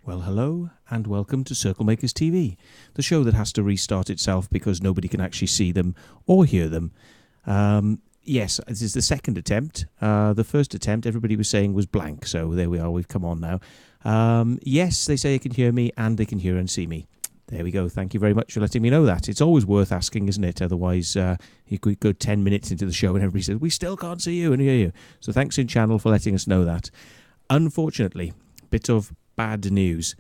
Hello and welcome to CirclemakersTV, the show that has to restart itself because nobody can actually see them or hear them. Yes, this is the second attempt. The first attempt, everybody was saying, was blank, so there we are, we've come on now. Yes, they say they can hear me and they can hear and see me. There we go. Thank you very much for letting me know that. It's always worth asking, isn't it? Otherwise, you could go 10 minutes into the show and everybody says, we still can't see you and hear you. So thanks in channel for letting us know that. Unfortunately, bit of bad news.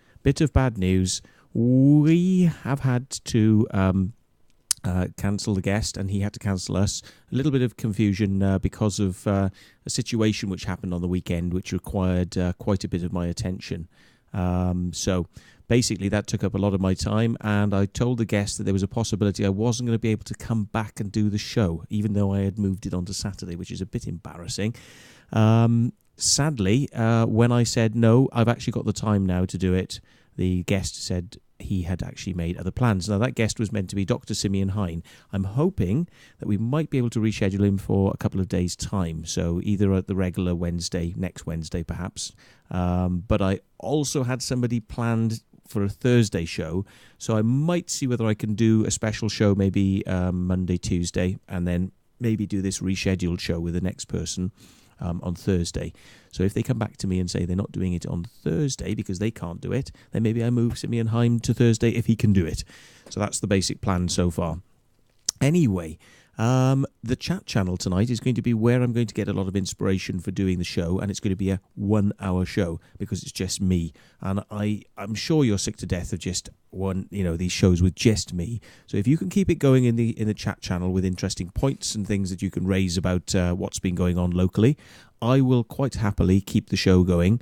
We have had to cancel the guest and he had to cancel us. A little bit of confusion because of a situation which happened on the weekend which required quite a bit of my attention. So basically that took up a lot of my time, and I told the guest that there was a possibility I wasn't going to be able to come back and do the show, even though I had moved it onto Saturday, which is a bit embarrassing. Sadly, when I said no, I've actually got the time now to do it, the guest said he had actually made other plans. Now, that guest was meant to be Dr. Simeon Hine. I'm hoping that we might be able to reschedule him for a couple of days' time, so either at the regular Wednesday, next Wednesday perhaps. But I also had somebody planned for a Thursday show, so I might see whether I can do a special show maybe Monday, Tuesday, and then maybe do this rescheduled show with the next person on Thursday. So if they come back to me and say they're not doing it on Thursday because they can't do it, then maybe I move Simeon Heim to Thursday if he can do it. So that's the basic plan so far. Anyway, the chat channel tonight is going to be where I'm going to get a lot of inspiration for doing the show, and it's going to be a 1 hour show because it's just me. And I'm sure you're sick to death of just these shows with just me. So if you can keep it going in the chat channel with interesting points and things that you can raise about what's been going on locally, I will quite happily keep the show going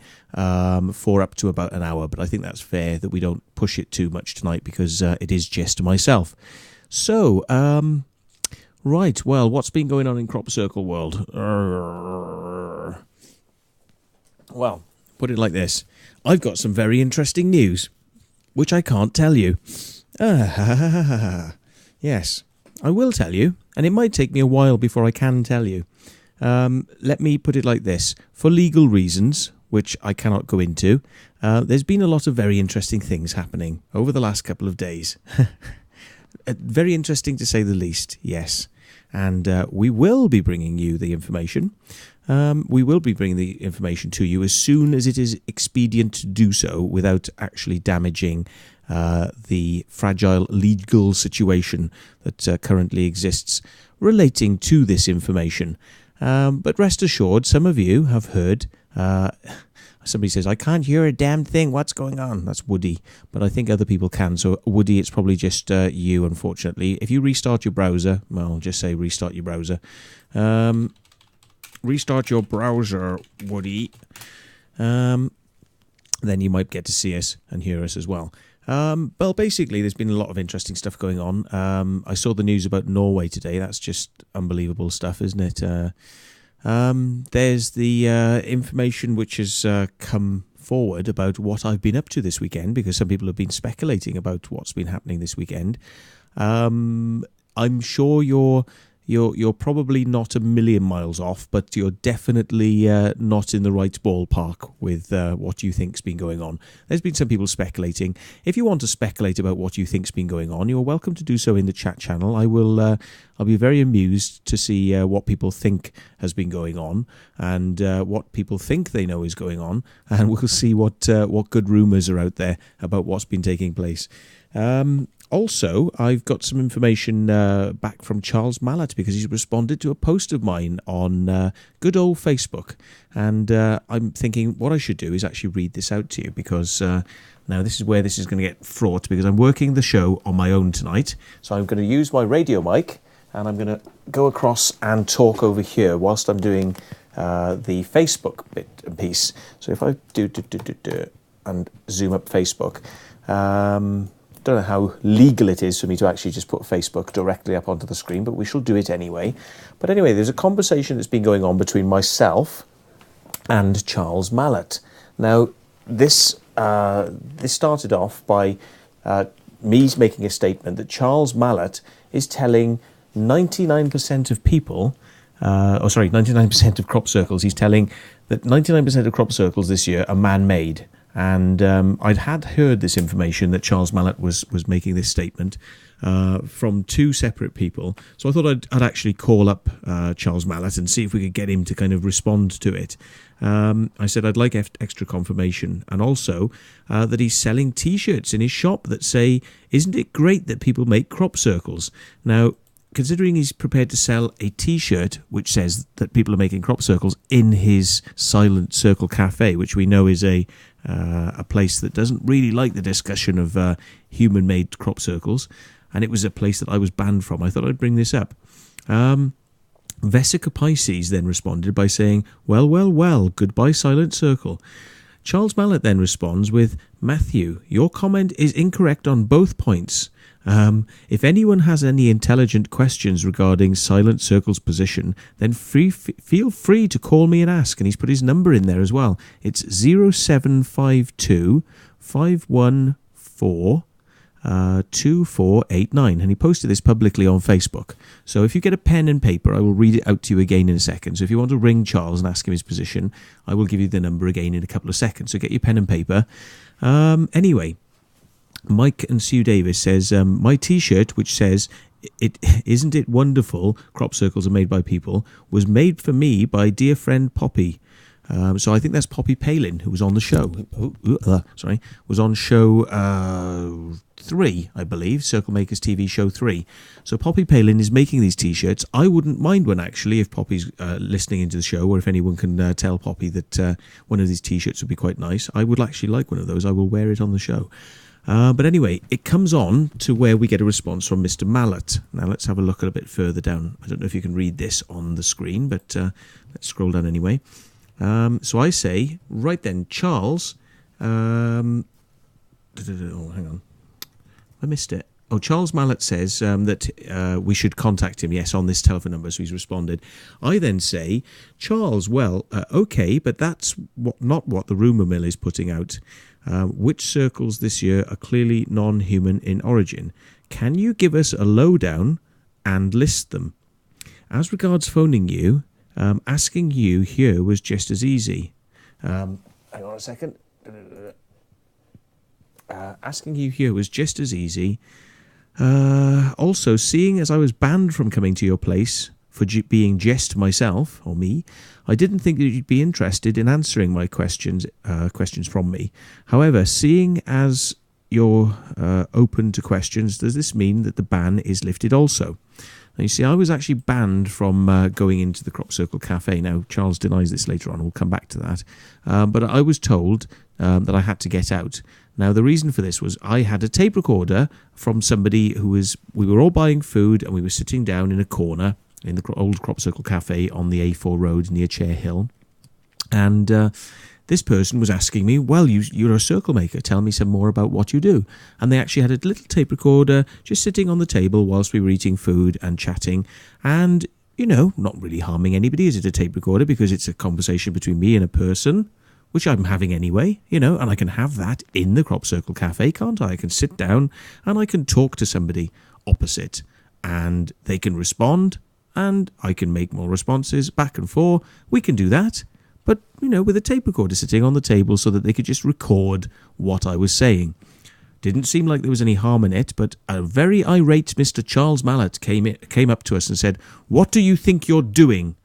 for up to about an hour. But I think that's fair that we don't push it too much tonight because it is just myself. So, right, well, what's been going on in Crop Circle world? Well, put it like this. I've got some very interesting news, which I can't tell you. Yes, I will tell you, and it might take me a while before I can tell you. Let me put it like this. For legal reasons, which I cannot go into, there's been a lot of very interesting things happening over the last couple of days. Very interesting to say the least, yes. And we will be bringing you the information. We will be bringing the information to you as soon as it is expedient to do so without actually damaging the fragile legal situation that currently exists relating to this information. But rest assured, some of you have heard... somebody says, I can't hear a damn thing. What's going on? That's Woody. But I think other people can. So, Woody, it's probably just you, unfortunately. If you restart your browser, well, just say restart your browser. Restart your browser, Woody. Then you might get to see us and hear us as well. Well, basically, there's been a lot of interesting stuff going on. I saw the news about Norway today. That's just unbelievable stuff, isn't it? There's the information which has come forward about what I've been up to this weekend, because some people have been speculating about what's been happening this weekend. I'm sure you're probably not a million miles off, but you're definitely not in the right ballpark with what you think's been going on. There's been some people speculating. If you want to speculate about what you think's been going on, you're welcome to do so in the chat channel. I'll be very amused to see what people think has been going on and what people think they know is going on, and we'll see what good rumours are out there about what's been taking place. Also, I've got some information back from Charles Mallett because he's responded to a post of mine on good old Facebook. And I'm thinking what I should do is actually read this out to you because now this is where this is going to get fraught because I'm working the show on my own tonight. So I'm going to use my radio mic and I'm going to go across and talk over here whilst I'm doing the Facebook bit and piece. So if I do and zoom up Facebook, don't know how legal it is for me to actually just put Facebook directly up onto the screen, but we shall do it anyway. But anyway, there's a conversation that's been going on between myself and Charles Mallett. Now, this started off by me making a statement that Charles Mallett is telling 99% of people, 99% of crop circles, he's telling that 99% of crop circles this year are man-made. And I'd had heard this information that Charles Mallett was making this statement from two separate people. So I thought I'd actually call up Charles Mallett and see if we could get him to kind of respond to it. I said I'd like extra confirmation, and also that he's selling T-shirts in his shop that say, "Isn't it great that people make crop circles?" Now, considering he's prepared to sell a T-shirt which says that people are making crop circles in his Silent Circle Cafe, which we know is a place that doesn't really like the discussion of human-made crop circles, and it was a place that I was banned from, I thought I'd bring this up. Vesica Pisces then responded by saying, well, goodbye Silent Circle. Charles Mallett then responds with, "Matthew, your comment is incorrect on both points. If anyone has any intelligent questions regarding Silent Circle's position, then feel free to call me and ask." And he's put his number in there as well. It's 0752 514 2489, and he posted this publicly on Facebook. So if you get a pen and paper, I will read it out to you again in a second. So if you want to ring Charles and ask him his position, I will give you the number again in a couple of seconds. So get your pen and paper. Anyway, Mike and Sue Davis says, my T-shirt, which says, "Isn't it wonderful, crop circles are made by people," was made for me by dear friend Poppy. So I think that's Poppy Palin, who was on the show. Was on show 3, I believe, Circlemakers TV show 3. So Poppy Palin is making these T-shirts. I wouldn't mind one, actually, if Poppy's listening into the show, or if anyone can tell Poppy that one of these T-shirts would be quite nice. I would actually like one of those. I will wear it on the show. But anyway, it comes on to where we get a response from Mr. Mallett. Now let's have a look a bit further down. I don't know if you can read this on the screen, but let's scroll down anyway. So I say, right then, Charles, hang on, I missed it. Oh, Charles Mallett says that we should contact him, yes, on this telephone number, so he's responded. I then say, Charles, okay, but that's not what the rumour mill is putting out. Which circles this year are clearly non-human in origin? Can you give us a lowdown and list them? As regards phoning you, asking you here was just as easy. Hang on a second. Asking you here was just as easy. Also, seeing as I was banned from coming to your place for being just myself, or me, I didn't think that you'd be interested in answering my questions from me. However, seeing as you're open to questions, does this mean that the ban is lifted also? Now, you see, I was actually banned from going into the Crop Circle Cafe. Now, Charles denies this later on. We'll come back to that. But I was told that I had to get out. Now, the reason for this was I had a tape recorder from somebody we were all buying food, and we were sitting down in a corner in the old Crop Circle Cafe on the A4 road near Chair Hill. And this person was asking me, well, you're a circle maker. Tell me some more about what you do. And they actually had a little tape recorder just sitting on the table whilst we were eating food and chatting. And, not really harming anybody. Is it a tape recorder? Because it's a conversation between me and a person, which I'm having anyway, and I can have that in the Crop Circle Cafe, can't I? I can sit down and I can talk to somebody opposite and they can respond and I can make more responses back and forth. We can do that. But, with a tape recorder sitting on the table so that they could just record what I was saying. Didn't seem like there was any harm in it, but a very irate Mr. Charles Mallett came up to us and said, "What do you think you're doing?"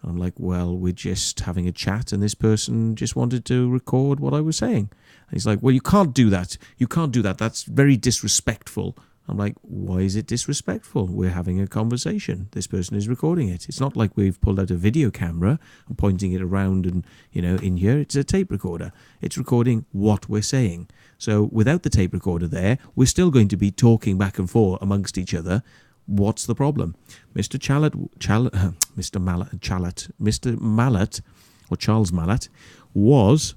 I'm like, well, we're just having a chat, and this person just wanted to record what I was saying. And he's like, well, you can't do that. You can't do that. That's very disrespectful. I'm like, why is it disrespectful? We're having a conversation. This person is recording it. It's not like we've pulled out a video camera and pointing it around and, in here. It's a tape recorder. It's recording what we're saying. So without the tape recorder there, we're still going to be talking back and forth amongst each other. What's the problem? Mr. Mallett, or Charles Mallett, was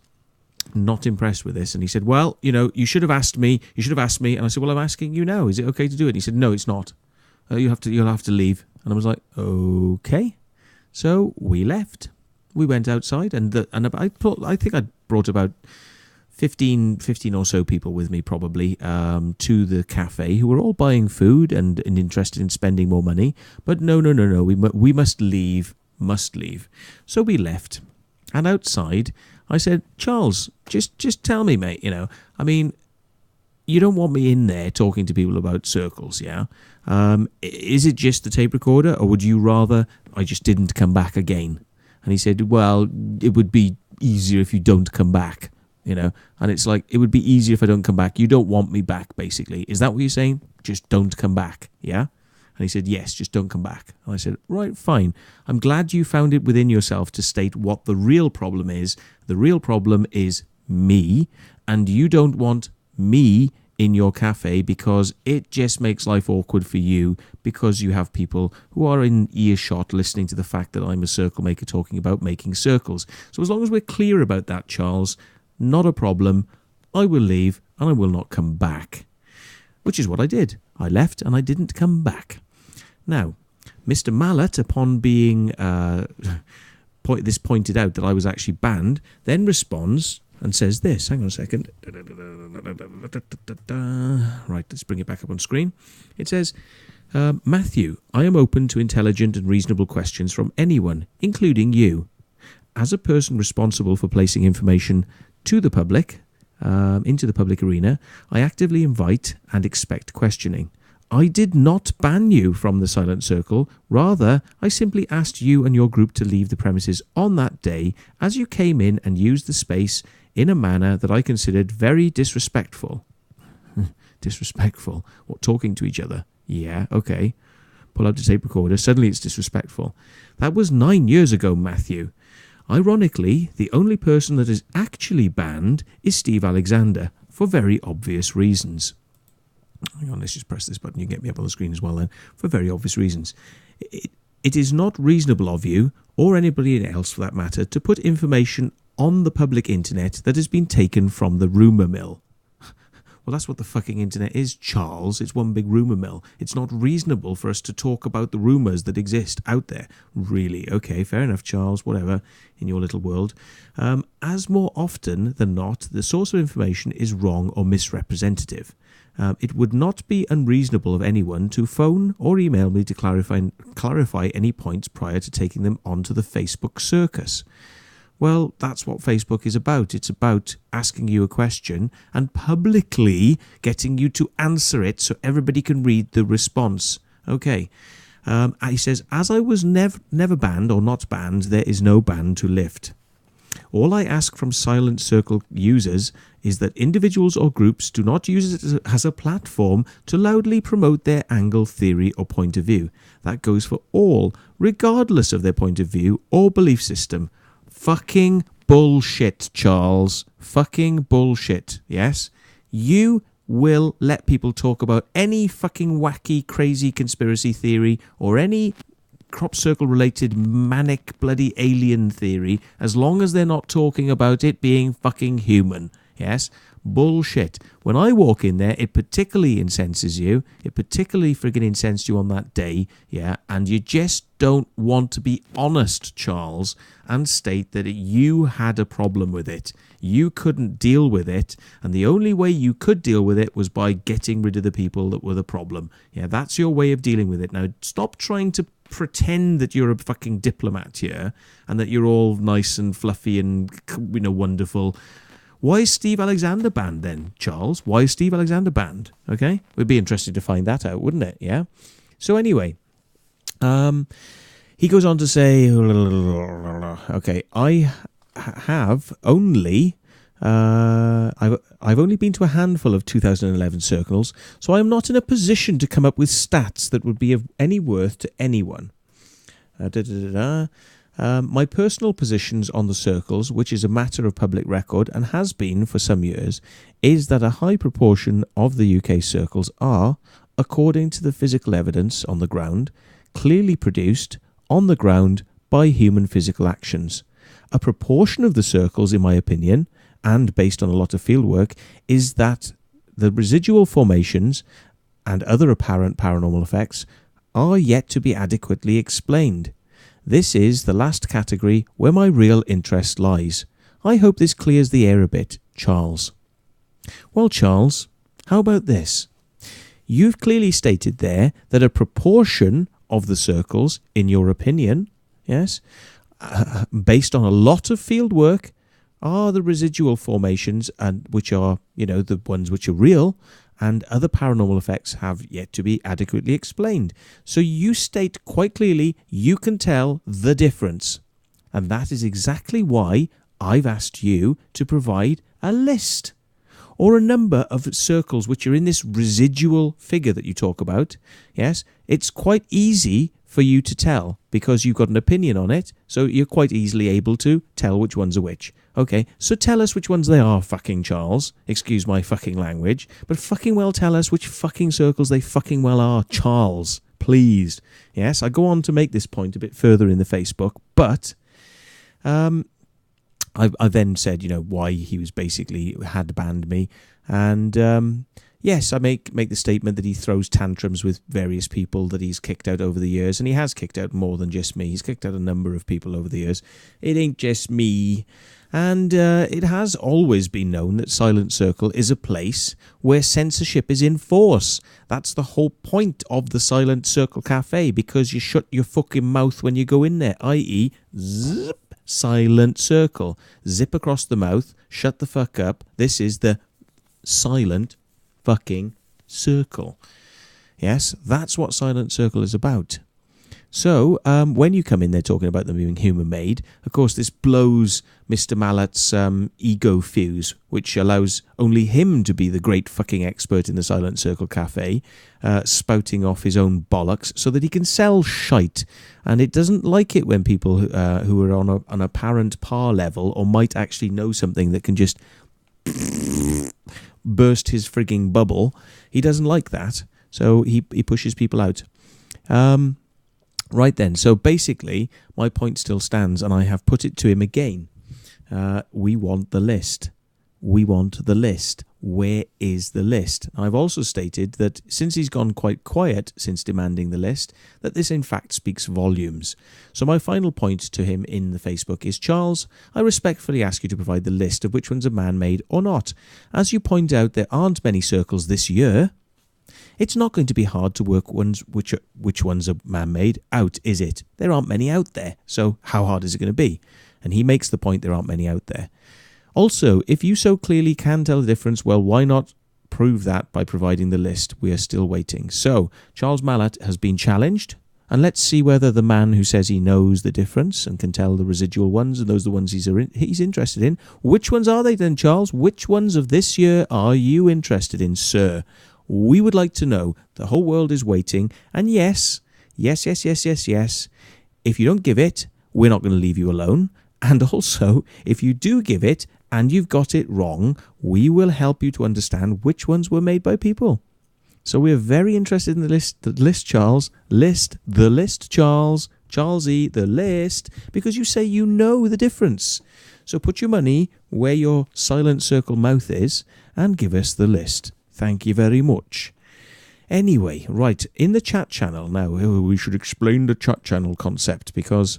not impressed with this, and he said, well, you should have asked me. And I said, well, I'm asking you now. Is it okay to do it? And he said, no, it's not. You'll have to leave. And I was like, okay. So we left. We went outside, and I think I brought about 15 or so people with me, probably, to the cafe, who were all buying food and interested in spending more money. But no, we must leave. So we left, and outside I said, Charles, just tell me, mate, you don't want me in there talking to people about circles, yeah? Is it just the tape recorder, or would you rather I just didn't come back again? And he said, well, it would be easier if you don't come back, and it's like, it would be easier if I don't come back. You don't want me back, basically. Is that what you're saying? Just don't come back, yeah? And he said, yes, just don't come back. And I said, right, fine. I'm glad you found it within yourself to state what the real problem is. The real problem is me, and you don't want me in your cafe because it just makes life awkward for you because you have people who are in earshot listening to the fact that I'm a circle maker talking about making circles. So as long as we're clear about that, Charles, not a problem. I will leave and I will not come back. Which is what I did. I left and I didn't come back. Now, Mr. Mallett, upon being pointed out that I was actually banned, then responds and says this. Hang on a second. Right, let's bring it back up on screen. It says, Matthew, I am open to intelligent and reasonable questions from anyone, including you. As a person responsible for placing information to the public, into the public arena, I actively invite and expect questioning. I did not ban you from the silent circle. Rather, I simply asked you and your group to leave the premises on that day as you came in and used the space in a manner that I considered very disrespectful. Disrespectful? What, talking to each other? Yeah, okay. Pull out the tape recorder. Suddenly it's disrespectful. That was 9 years ago, Matthew. Ironically, the only person that is actually banned is Steve Alexander, for very obvious reasons. Hang on, let's just press this button. You can get me up on the screen as well then. For very obvious reasons. It is not reasonable of you, or anybody else for that matter, to put information on the public internet that has been taken from the rumour mill. Well, that's what the fucking internet is, Charles. It's one big rumour mill. It's not reasonable for us to talk about the rumours that exist out there. Really? Okay, fair enough, Charles. Whatever, in your little world. As more often than not, the source of information is wrong or misrepresentative. It would not be unreasonable of anyone to phone or email me to clarify any points prior to taking them onto the Facebook circus. Well, that's what Facebook is about. It's about asking you a question and publicly getting you to answer it so everybody can read the response. Okay. He says, as I was never banned or not banned, there is no ban to lift. All I ask from Silent Circle users is that individuals or groups do not use it as a platform to loudly promote their angle, theory or point of view. That goes for all, regardless of their point of view or belief system. Fucking bullshit, Charles. Fucking bullshit, yes? You will let people talk about any fucking wacky, crazy conspiracy theory or any crop circle related manic bloody alien theory as long as they're not talking about it being fucking human, yes? Bullshit. When I walk in there, it particularly incenses you. It particularly friggin' incensed you on that day, yeah? And you just don't want to be honest, Charles, and state that you had a problem with it. You couldn't deal with it, and the only way you could deal with it was by getting rid of the people that were the problem. Yeah, that's your way of dealing with it. Now, stop trying to pretend that you're a fucking diplomat here and that you're all nice and fluffy and, wonderful. Why is Steve Alexander banned then, Charles? Why is Steve Alexander banned? Okay, would be interesting to find that out, wouldn't it? Yeah. So anyway, he goes on to say, okay, I have only I've only been to a handful of 2011 circles, so I am not in a position to come up with stats that would be of any worth to anyone. My personal positions on the circles, which is a matter of public record and has been for some years, is that a high proportion of the UK circles are, according to the physical evidence on the ground, clearly produced on the ground by human physical actions. A proportion of the circles, in my opinion, and based on a lot of fieldwork, is that the residual formations and other apparent paranormal effects are yet to be adequately explained. This is the last category where my real interest lies. I hope this clears the air a bit, Charles. Well, Charles, how about this? You've clearly stated there that a proportion of the circles, in your opinion, yes, based on a lot of field work, are the residual formations, and which are, the ones which are real, and other paranormal effects have yet to be adequately explained. So you state quite clearly you can tell the difference. And that is exactly why I've asked you to provide a list or a number of circles which are in this residual figure that you talk about. Yes, it's quite easy for you to tell because you've got an opinion on it, so you're quite easily able to tell which ones are which. Okay, so tell us which ones they are, fucking Charles. Excuse my fucking language, but fucking well tell us which fucking circles they fucking well are, Charles. Please. Yes, I go on to make this point a bit further in the Facebook, but I then said, why he was basically had banned me, and yes, I make the statement that he throws tantrums with various people that he's kicked out over the years, and he has kicked out more than just me. He's kicked out a number of people over the years. It ain't just me. And it has always been known that Silent Circle is a place where censorship is in force. That's the whole point of the Silent Circle Cafe, because you shut your fucking mouth when you go in there, i.e. zip, Silent Circle. Zip across the mouth, shut the fuck up. This is the Silent fucking Circle. Yes, that's what Silent Circle is about. So, when you come in there talking about them being human-made, of course, this blows Mr. Mallett's ego fuse, which allows only him to be the great fucking expert in the Silent Circle Cafe, spouting off his own bollocks so that he can sell shite. And it doesn't like it when people who are on an apparent par level or might actually know something that can just burst his frigging bubble. He doesn't like that, so he pushes people out. Right then, so basically, my point still stands, and I have put it to him again. We want the list. We want the list. Where is the list? I've also stated that since he's gone quite quiet since demanding the list, that this in fact speaks volumes. So my final point to him in the Facebook is, Charles, I respectfully ask you to provide the list of which ones are man-made or not. As you point out, there aren't many circles this year. It's not going to be hard to work which ones are man-made out, is it? There aren't many out there, so how hard is it going to be? And he makes the point there aren't many out there. Also, if you so clearly can tell the difference, well, why not prove that by providing the list? We are still waiting. So, Charles Mallett has been challenged, and let's see whether the man who says he knows the difference and can tell the residual ones, and those are the ones he's interested in. Which ones are they then, Charles? Which ones of this year are you interested in, sir? We would like to know. The whole world is waiting. And yes, if you don't give it, we're not going to leave you alone. And also, if you do give it and you've got it wrong, we will help you to understand which ones were made by people. So we're very interested in the list, Charles. The list, Charles. Charles-y, the list. Because you say you know the difference. So put your money where your Silent Circle mouth is and give us the list. Thank you very much. Anyway, right, in the chat channel now, we should explain the chat channel concept, because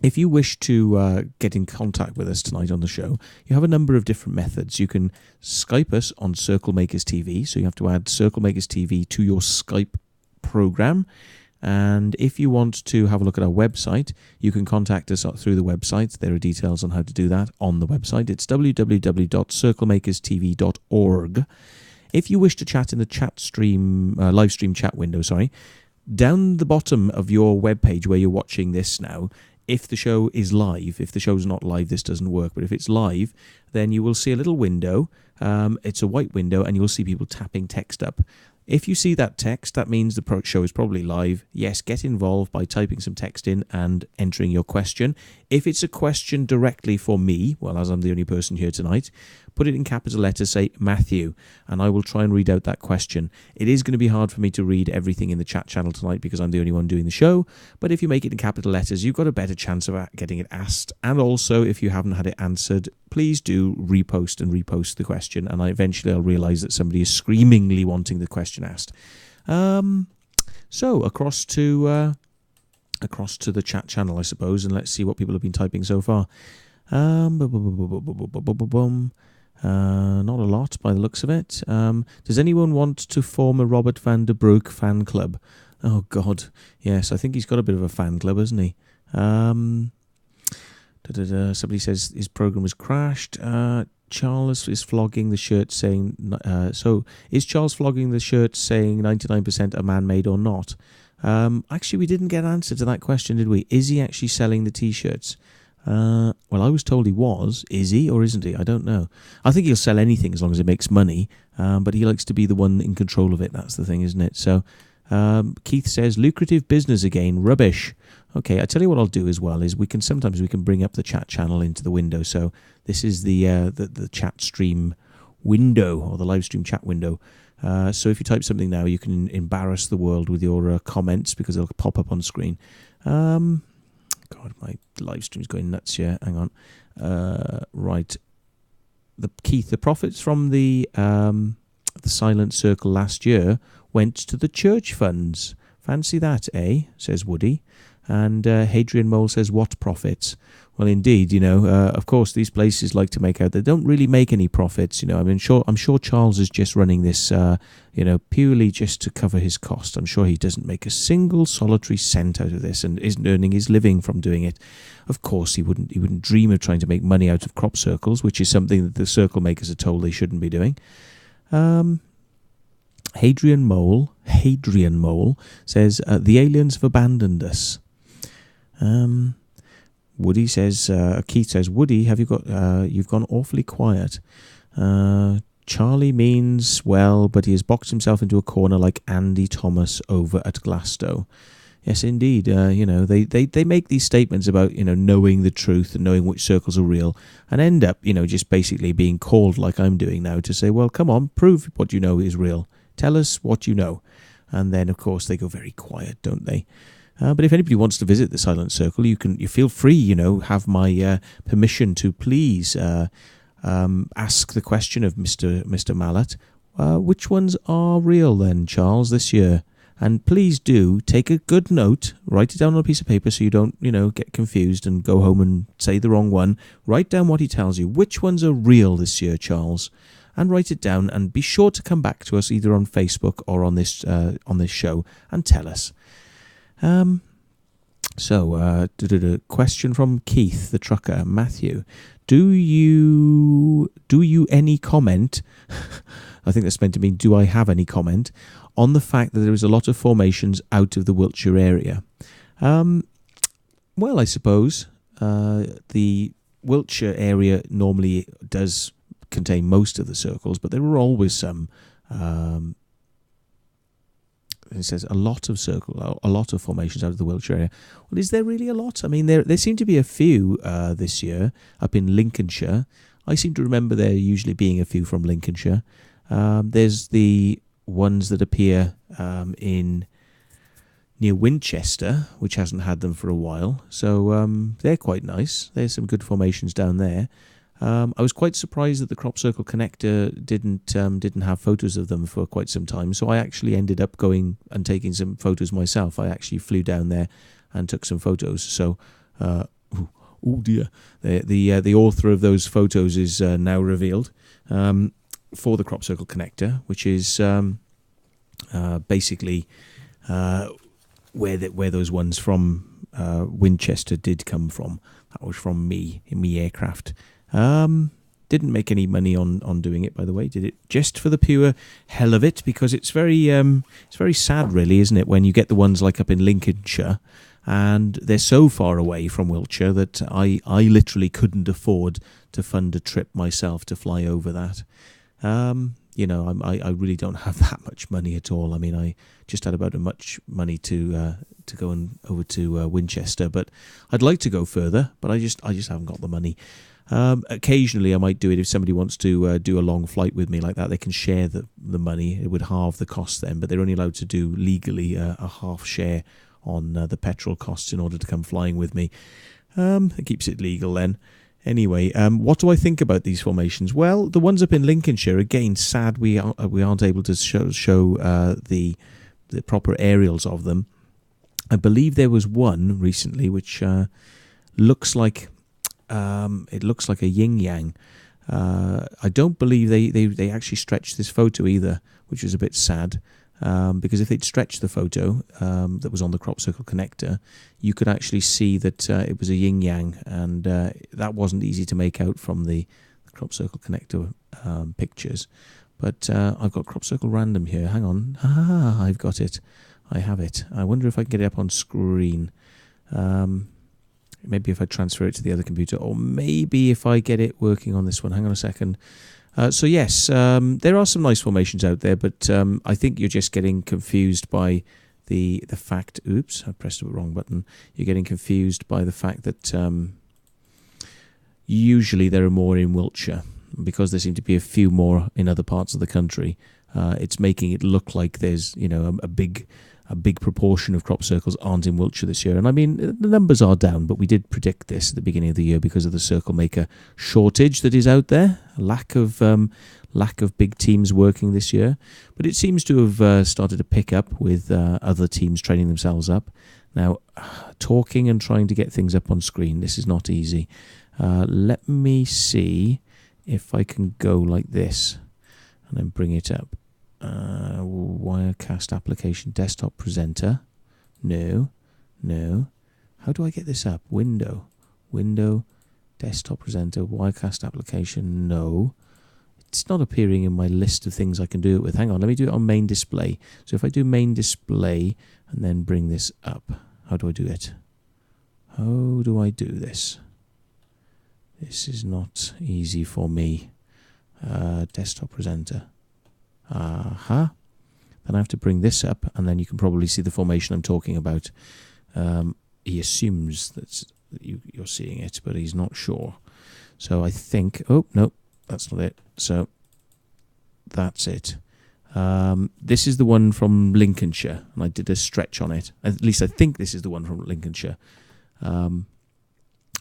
if you wish to get in contact with us tonight on the show, you have a number of different methods. You can Skype us on CirclemakersTV, so you have to add CirclemakersTV to your Skype program. And if you want to have a look at our website, you can contact us through the website. There are details on how to do that on the website. It's www.circlemakerstv.org. If you wish to chat in the live stream chat window, down the bottom of your webpage where you're watching this now if the show is live. If the show's not live, this doesn't work. But if it's live, then you will see a little window. It's a white window, and you'll see people tapping text up. If you see that text, that means the show is probably live. Yes, get involved by typing some text in and entering your question. If it's a question directly for me, well, as I'm the only person here tonight, put it in capital letters, say Matthew, and I will try and read out that question. It is going to be hard for me to read everything in the chat channel tonight because I'm the only one doing the show, but if you make it in capital letters, you've got a better chance of getting it asked. And also, if you haven't had it answered, please do repost the question, and eventually I'll realise that somebody is screamingly wanting the question asked. So across to the chat channel, I suppose, and let's see what people have been typing so far. Not a lot by the looks of it. Does anyone want to form a Robert van der Broek fan club? Oh God, yes, I think he's got a bit of a fan club, hasn't he? Somebody says his program was crashed. Charles is flogging the shirt saying... so, is Charles flogging the shirt saying 99% are man-made or not? Actually, we didn't get an answer to that question, did we? Is he actually selling the T-shirts? Well, I was told he was. Is he or isn't he? I don't know. I think he'll sell anything as long as it makes money, but he likes to be the one in control of it. That's the thing, isn't it? So Keith says, lucrative business again, rubbish. Okay, I tell you what I'll do as well is we can bring up the chat channel into the window. So this is the chat stream window, or the live stream chat window. So if you type something now, you can embarrass the world with your comments because it'll pop up on screen. God, my live stream's going nuts here. Hang on. Right. Keith, the profits from the Silent Circle last year went to the church funds. Fancy that, eh? Says Woody. And Hadrian Mole says, what profits? Well, indeed, of course, these places like to make out. They don't really make any profits, I'm sure Charles is just running this, purely just to cover his cost. I'm sure he doesn't make a single solitary cent out of this and isn't earning his living from doing it. Of course, he wouldn't dream of trying to make money out of crop circles, which is something that the circle makers are told they shouldn't be doing. Hadrian Mole says, the aliens have abandoned us. Woody says, Keith says, Woody, have you got? You've gone awfully quiet. Charlie means well, but he has boxed himself into a corner like Andy Thomas over at Glasgow. Yes, indeed. They make these statements about knowing the truth and knowing which circles are real, and end up just basically being called like I'm doing now to say, well, come on, prove what you know is real. Tell us what you know, and then of course they go very quiet, don't they? But if anybody wants to visit the Silent Circle, you feel free, have my permission to please ask the question of Mr. Mallett. Which ones are real then, Charles, this year? And please do take a good note, write it down on a piece of paper so you don't, get confused and go home and say the wrong one. Write down what he tells you. Which ones are real this year, Charles? And write it down, and be sure to come back to us either on Facebook or on this show and tell us. Question from Keith the trucker. Matthew, do you any comment I think that's meant to mean do I have any comment on the fact that there is a lot of formations out of the Wiltshire area? Well, I suppose the Wiltshire area normally does contain most of the circles, but there are always some it says a lot of formations out of the Wiltshire area. Well, is there really a lot? I mean, there seem to be a few this year up in Lincolnshire. I seem to remember there usually being a few from Lincolnshire. There's the ones that appear near Winchester, which hasn't had them for a while. So they're quite nice. There's some good formations down there. I was quite surprised that the Crop Circle Connector didn't have photos of them for quite some time, so I actually ended up going and taking some photos myself. I actually flew down there and took some photos. So, oh dear, the author of those photos is now revealed for the Crop Circle Connector, which is basically where those ones from Winchester did come from. That was from me in my aircraft. Didn't make any money on doing it, by the way. Did it just for the pure hell of it, because it's very sad, really, isn't it? When you get the ones like up in Lincolnshire, and they're so far away from Wiltshire that I literally couldn't afford to fund a trip myself to fly over that. You know, I really don't have that much money at all. I mean, I just had about as much money to go over to Winchester, but I'd like to go further, but I just haven't got the money. Occasionally I might do it if somebody wants to do a long flight with me like that. They can share the money. It would halve the cost then, but they're only allowed to do legally a half share on the petrol costs in order to come flying with me. It keeps it legal then. Anyway, what do I think about these formations? Well, the ones up in Lincolnshire, again, sad we aren't able to show the proper aerials of them. I believe there was one recently which looks like a yin yang. I don't believe they actually stretched this photo either, which was a bit sad. Because if they'd stretched the photo that was on the crop circle connector, you could actually see that it was a yin yang, and that wasn't easy to make out from the crop circle connector pictures. But I've got crop circle random here. Hang on. I've got it. I have it. I wonder if I can get it up on screen. Maybe if I transfer it to the other computer, or maybe if I get it working on this one. Hang on a second. So yes, there are some nice formations out there, but I think you're just getting confused by the fact. Oops, I pressed the wrong button. You're getting confused by the fact that usually there are more in Wiltshire, because there seem to be a few more in other parts of the country. It's making it look like there's a big proportion of crop circles aren't in Wiltshire this year. And I mean, the numbers are down, but we did predict this at the beginning of the year because of the circle maker shortage that is out there, lack of big teams working this year. But it seems to have started to pick up with other teams training themselves up. Now, talking and trying to get things up on screen, this is not easy. Let me see if I can go like this and then bring it up. Wirecast application, desktop presenter. No. How do I get this up? Window, desktop presenter, Wirecast application. No. It's not appearing in my list of things I can do it with. Hang on, let me do it on main display. So if I do main display and then bring this up, how do I do it? How do I do this? This is not easy for me. Desktop presenter. Then I have to bring this up, and then you can probably see the formation I'm talking about. He assumes that you're seeing it, but he's not sure. So I think... Oh, no, that's not it. So that's it. This is the one from Lincolnshire, and I did a stretch on it. At least I think this is the one from Lincolnshire.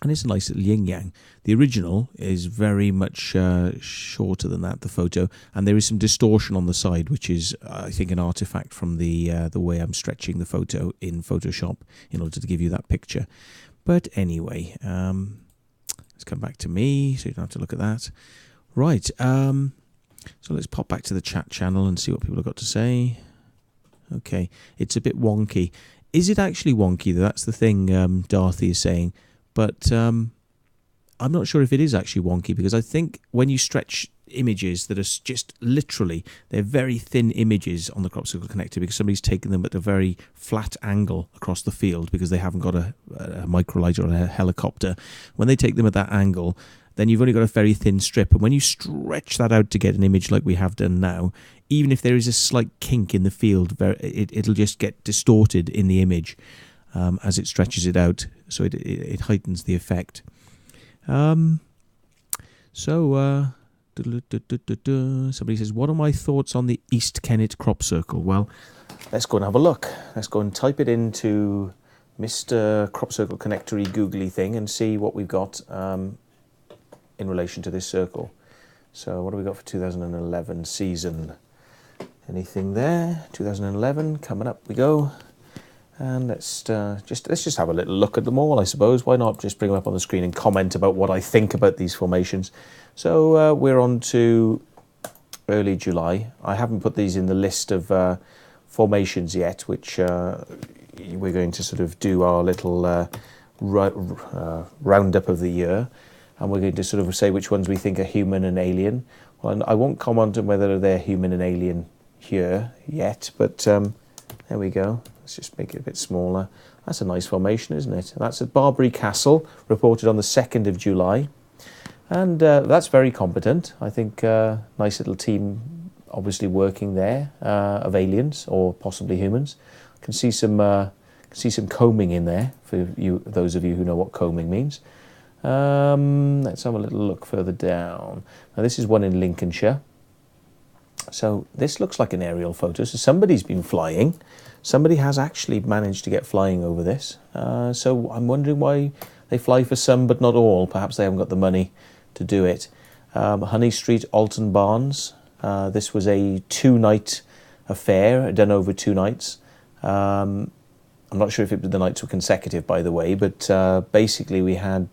And it's a nice little yin-yang. The original is very much shorter than that, the photo, and there is some distortion on the side, which is, I think, an artifact from the way I'm stretching the photo in Photoshop in order to give you that picture. But anyway, let's come back to me, so you don't have to look at that. Right, so let's pop back to the chat channel and see what people have got to say. Okay, it's a bit wonky. Is it actually wonky? That's the thing Darthy is saying. But I'm not sure if it is actually wonky, because I think when you stretch images that are just literally, they're very thin images on the crop circle connector because somebody's taken them at a very flat angle across the field because they haven't got a microlight or a helicopter. When they take them at that angle, then you've only got a very thin strip. And when you stretch that out to get an image like we have done now, even if there is a slight kink in the field, it'll just get distorted in the image. As it stretches it out, so it heightens the effect. Somebody says, what are my thoughts on the East Kennet crop circle? Well, let's go and have a look. Let's go and type it into Mr. Crop Circle Connectory googly thing and see what we've got in relation to this circle. So what do we got for 2011 season? Anything there? 2011, coming up we go. And let's just have a little look at them all, I suppose. Why not just bring them up on the screen and comment about what I think about these formations? So we're on to early July. I haven't put these in the list of formations yet, which we're going to sort of do our little roundup of the year. And we're going to sort of say which ones we think are human and alien. Well, I won't comment on whether they're human and alien here yet, but there we go. Let's just make it a bit smaller. That's a nice formation, isn't it? That's at Barbary Castle, reported on the 2nd of July. And that's very competent. I think nice little team obviously working there of aliens or possibly humans. Can see some combing in there for you, those of you who know what combing means. Let's have a little look further down. Now this is one in Lincolnshire. So this looks like an aerial photo. So somebody's been flying. Somebody has actually managed to get flying over this. So I'm wondering why they fly for some but not all. Perhaps they haven't got the money to do it. Honey Street, Alton Barnes. This was a 2-night affair done over 2 nights. I'm not sure if the nights were consecutive, by the way, but basically we had,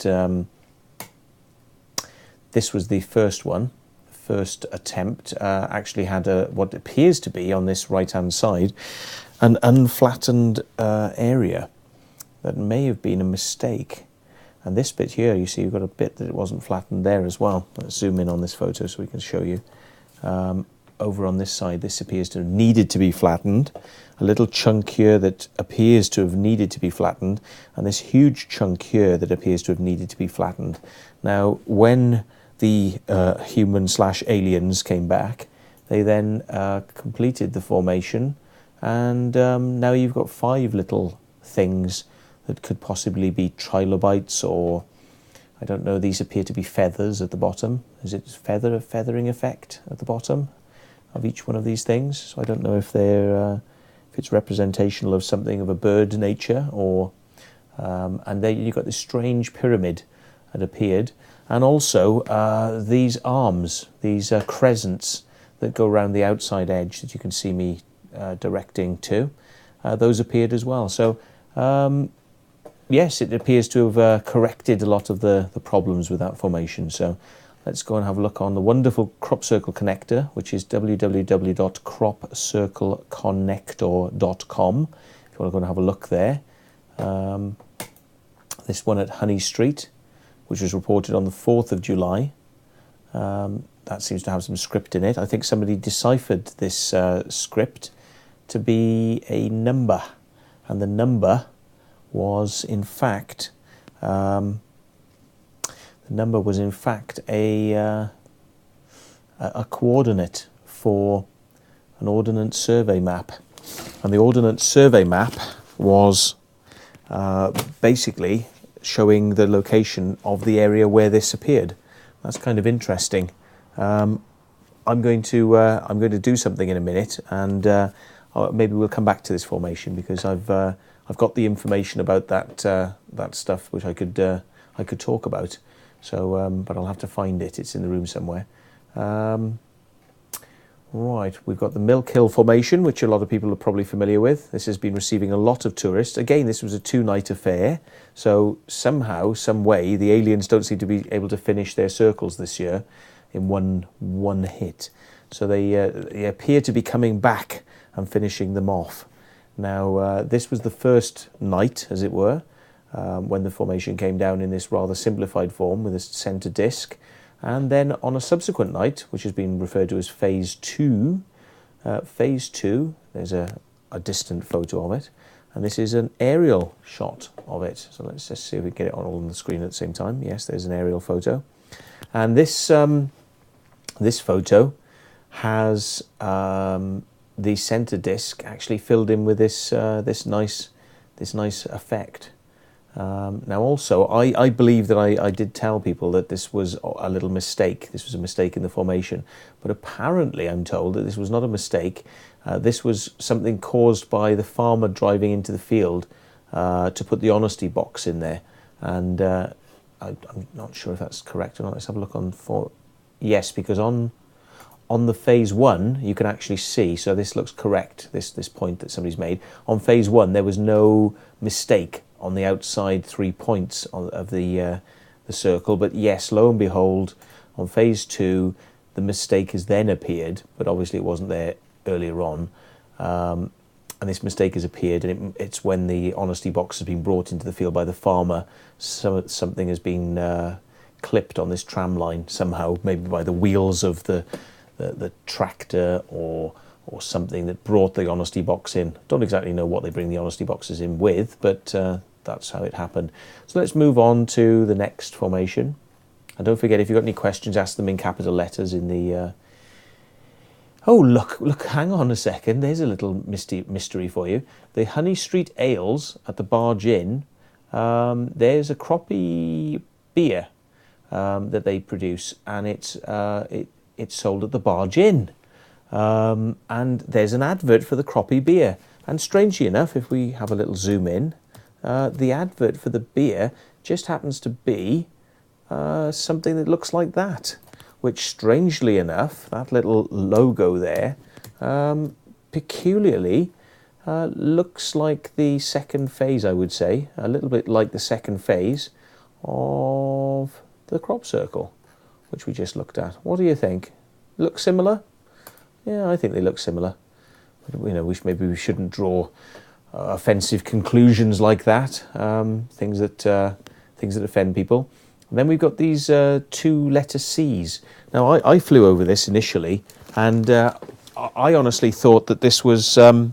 this was the first one, first attempt, actually had what appears to be on this right-hand side, an unflattened area that may have been a mistake. And this bit here, you see, you've got a bit that it wasn't flattened there as well. Let's zoom in on this photo so we can show you. Over on this side, this appears to have needed to be flattened. A little chunk here that appears to have needed to be flattened, and this huge chunk here that appears to have needed to be flattened. Now, when the human/aliens came back, they then completed the formation, and now you've got 5 little things that could possibly be trilobites, or I don't know, these appear to be feathers at the bottom. Is it a feathering effect at the bottom of each one of these things? So I don't know if they're if it's representational of something of a bird nature, or and then you've got this strange pyramid that appeared, and also these arms, these crescents that go around the outside edge that you can see me directing to, those appeared as well. So yes, it appears to have corrected a lot of the problems with that formation. So let's go and have a look on the wonderful crop circle connector, which is www.cropcircleconnector.com. If you want to go and have a look there. This one at Honey Street, which was reported on the 4th of July. That seems to have some script in it. I think somebody deciphered this script to be a number, and the number was in fact a coordinate for an ordnance survey map, and the ordnance survey map was basically showing the location of the area where this appeared. That's kind of interesting. I'm going to do something in a minute, and maybe we'll come back to this formation, because I've got the information about that stuff which I could talk about. So, but I'll have to find it. It's in the room somewhere. Right, we've got the Milk Hill Formation, which a lot of people are probably familiar with. This has been receiving a lot of tourists. Again, this was a 2-night affair. So somehow, some way, the aliens don't seem to be able to finish their circles this year in one hit. So they appear to be coming back and finishing them off. Now, this was the first night, as it were, when the formation came down in this rather simplified form with a centre disc. And then on a subsequent night, which has been referred to as Phase 2, there's a distant photo of it, and this is an aerial shot of it. So let's just see if we can get it all on the screen at the same time. Yes, there's an aerial photo. And this this photo has the centre disc actually filled in with this nice effect. Now also, I believe that I did tell people that this was a little mistake. This was a mistake in the formation. But apparently I'm told that this was not a mistake. This was something caused by the farmer driving into the field to put the honesty box in there. And I'm not sure if that's correct or not. Let's have a look on yes, because on the Phase 1 you can actually see, so this looks correct, this point that somebody's made. On Phase 1 there was no mistake on the outside 3 points of the circle, but yes, lo and behold, on Phase 2 the mistake has then appeared, but obviously it wasn't there earlier on, and this mistake has appeared, and it's when the honesty box has been brought into the field by the farmer. Something has been clipped on this tram line somehow, maybe by the wheels of the tractor or or something that brought the honesty box in. Don't exactly know what they bring the honesty boxes in with, but that's how it happened. So let's move on to the next formation. And don't forget, if you've got any questions, ask them in capital letters in the... Oh, look, hang on a second. There's a little mystery for you. The Honey Street Ales at the Barge Inn, there's a croppy beer that they produce, and it's sold at the Barge Inn. And there's an advert for the croppy beer. And strangely enough, if we have a little zoom in, the advert for the beer just happens to be something that looks like that, which strangely enough, that little logo there, peculiarly looks like the second phase, I would say, a little bit like the second phase of the crop circle, which we just looked at. What do you think? Look similar? Yeah, I think they look similar. You know, maybe we shouldn't draw offensive conclusions like that, things that offend people. And then we've got these two letter C's. Now, I flew over this initially, and I honestly thought that this was a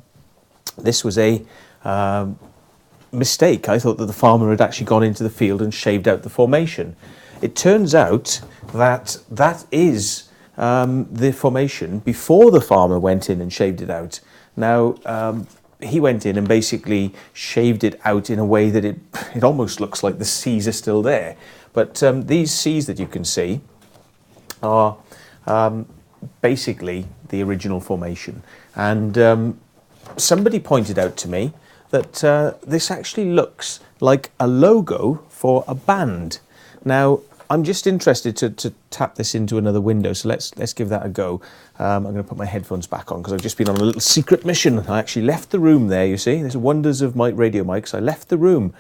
mistake. I thought that the farmer had actually gone into the field and shaved out the formation. It turns out that that is the formation before the farmer went in and shaved it out. Now, he went in and basically shaved it out in a way that it almost looks like the C's are still there. But these C's that you can see are basically the original formation. And somebody pointed out to me that this actually looks like a logo for a band. Now, I'm just interested to tap this into another window, so let's give that a go. I'm going to put my headphones back on because I've just been on a little secret mission. I actually left the room there, you see. There's wonders of radio mics. I left the room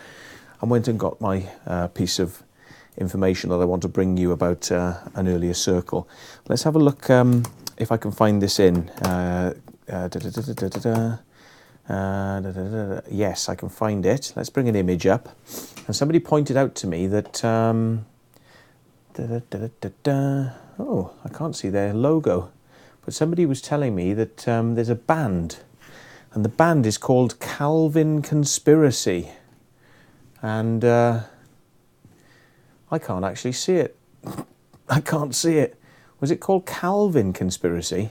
and went and got my piece of information that I want to bring you about an earlier circle. Let's have a look if I can find this in. Yes, I can find it. Let's bring an image up. And somebody pointed out to me that... oh, I can't see their logo. But somebody was telling me that there's a band. And the band is called Calvin Conspiracy. And I can't actually see it. I can't see it. Was it called Calvin Conspiracy?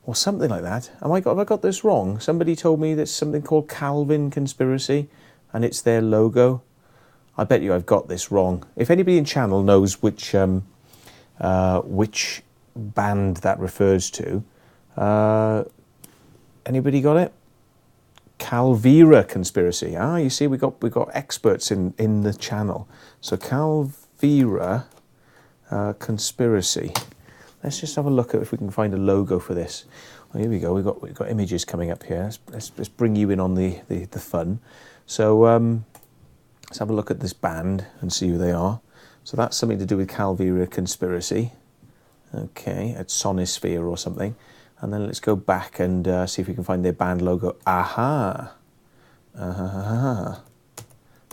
Or something like that? Have I got this wrong? Somebody told me there's something called Calvin Conspiracy, and it's their logo. I bet you I've got this wrong. If anybody in channel knows which band that refers to, anybody got it? Calvira Conspiracy. Ah, you see, we got experts in the channel. So Calvira Conspiracy. Let's just have a look at if we can find a logo for this. Well, here we go. We've got images coming up here. Let's bring you in on the fun. So let's have a look at this band and see who they are. So that's something to do with Calvira Conspiracy. Okay, at Sonisphere or something. And then let's go back and see if we can find their band logo. Aha!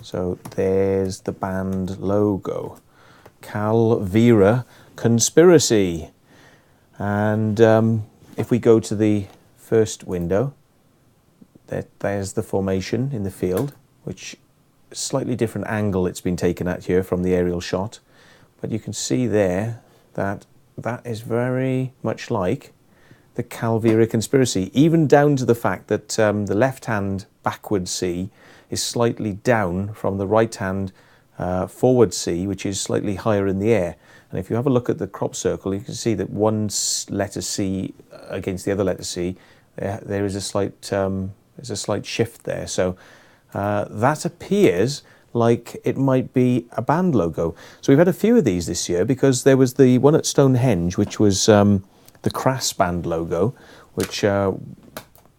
So there's the band logo. Calvira Conspiracy. And if we go to the first window, there's the formation in the field, which slightly different angle it's been taken at here from the aerial shot. But you can see there that that is very much like the Calvira Conspiracy, even down to the fact that the left-hand backward C is slightly down from the right-hand forward C, which is slightly higher in the air. And if you have a look at the crop circle, you can see that one letter C against the other letter C, there is a slight shift there. So that appears like it might be a band logo. So we've had a few of these this year, because there was the one at Stonehenge, which was the Crass band logo, which is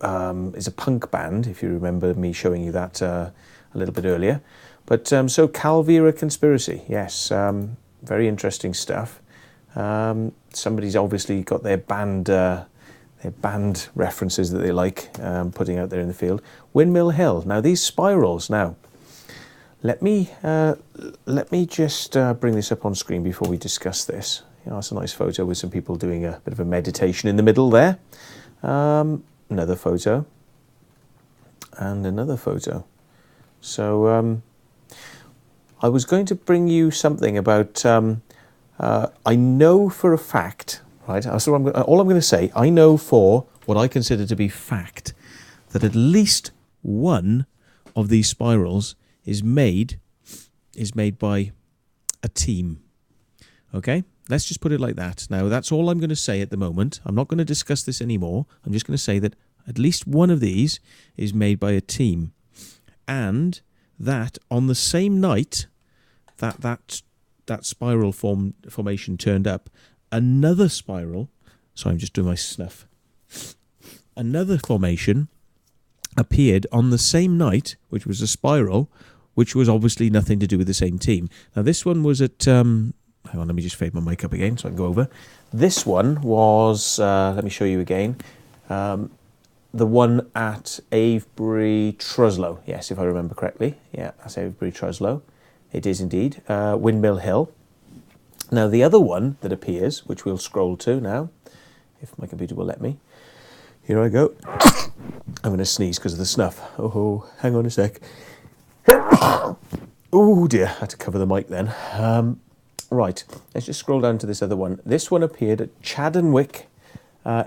a punk band, if you remember me showing you that a little bit earlier. But so Calvira Conspiracy, yes, very interesting stuff. Somebody's obviously got their band references that they like putting out there in the field. Windmill Hill. Now these spirals. Now, let me just bring this up on screen before we discuss this. You know, that's a nice photo with some people doing a bit of a meditation in the middle there. another photo, and another photo. So I was going to bring you something about, I know for a fact, right, so all I'm going to say, I know for what I consider to be fact, that at least one of these spirals is made by a team. Okay, let's just put it like that. Now, that's all I'm going to say at the moment. I'm not going to discuss this anymore. I'm just going to say that at least one of these is made by a team, and that on the same night that spiral formation turned up, another spiral. Sorry, I'm just doing my snuff. Another formation appeared on the same night, which was a spiral, which was obviously nothing to do with the same team. Now, this one was at... hang on, let me just fade my mic up again so I can go over. This one was... let me show you again. The one at Avebury Truslow. Yes, if I remember correctly. Yeah, that's Avebury Truslow. It is indeed. Windmill Hill. Now, the other one that appears, which we'll scroll to now, if my computer will let me. Here I go. I'm going to sneeze because of the snuff. Oh, hang on a sec. Oh dear, I had to cover the mic then. Right, let's just scroll down to this other one. This one appeared at Chaddenwick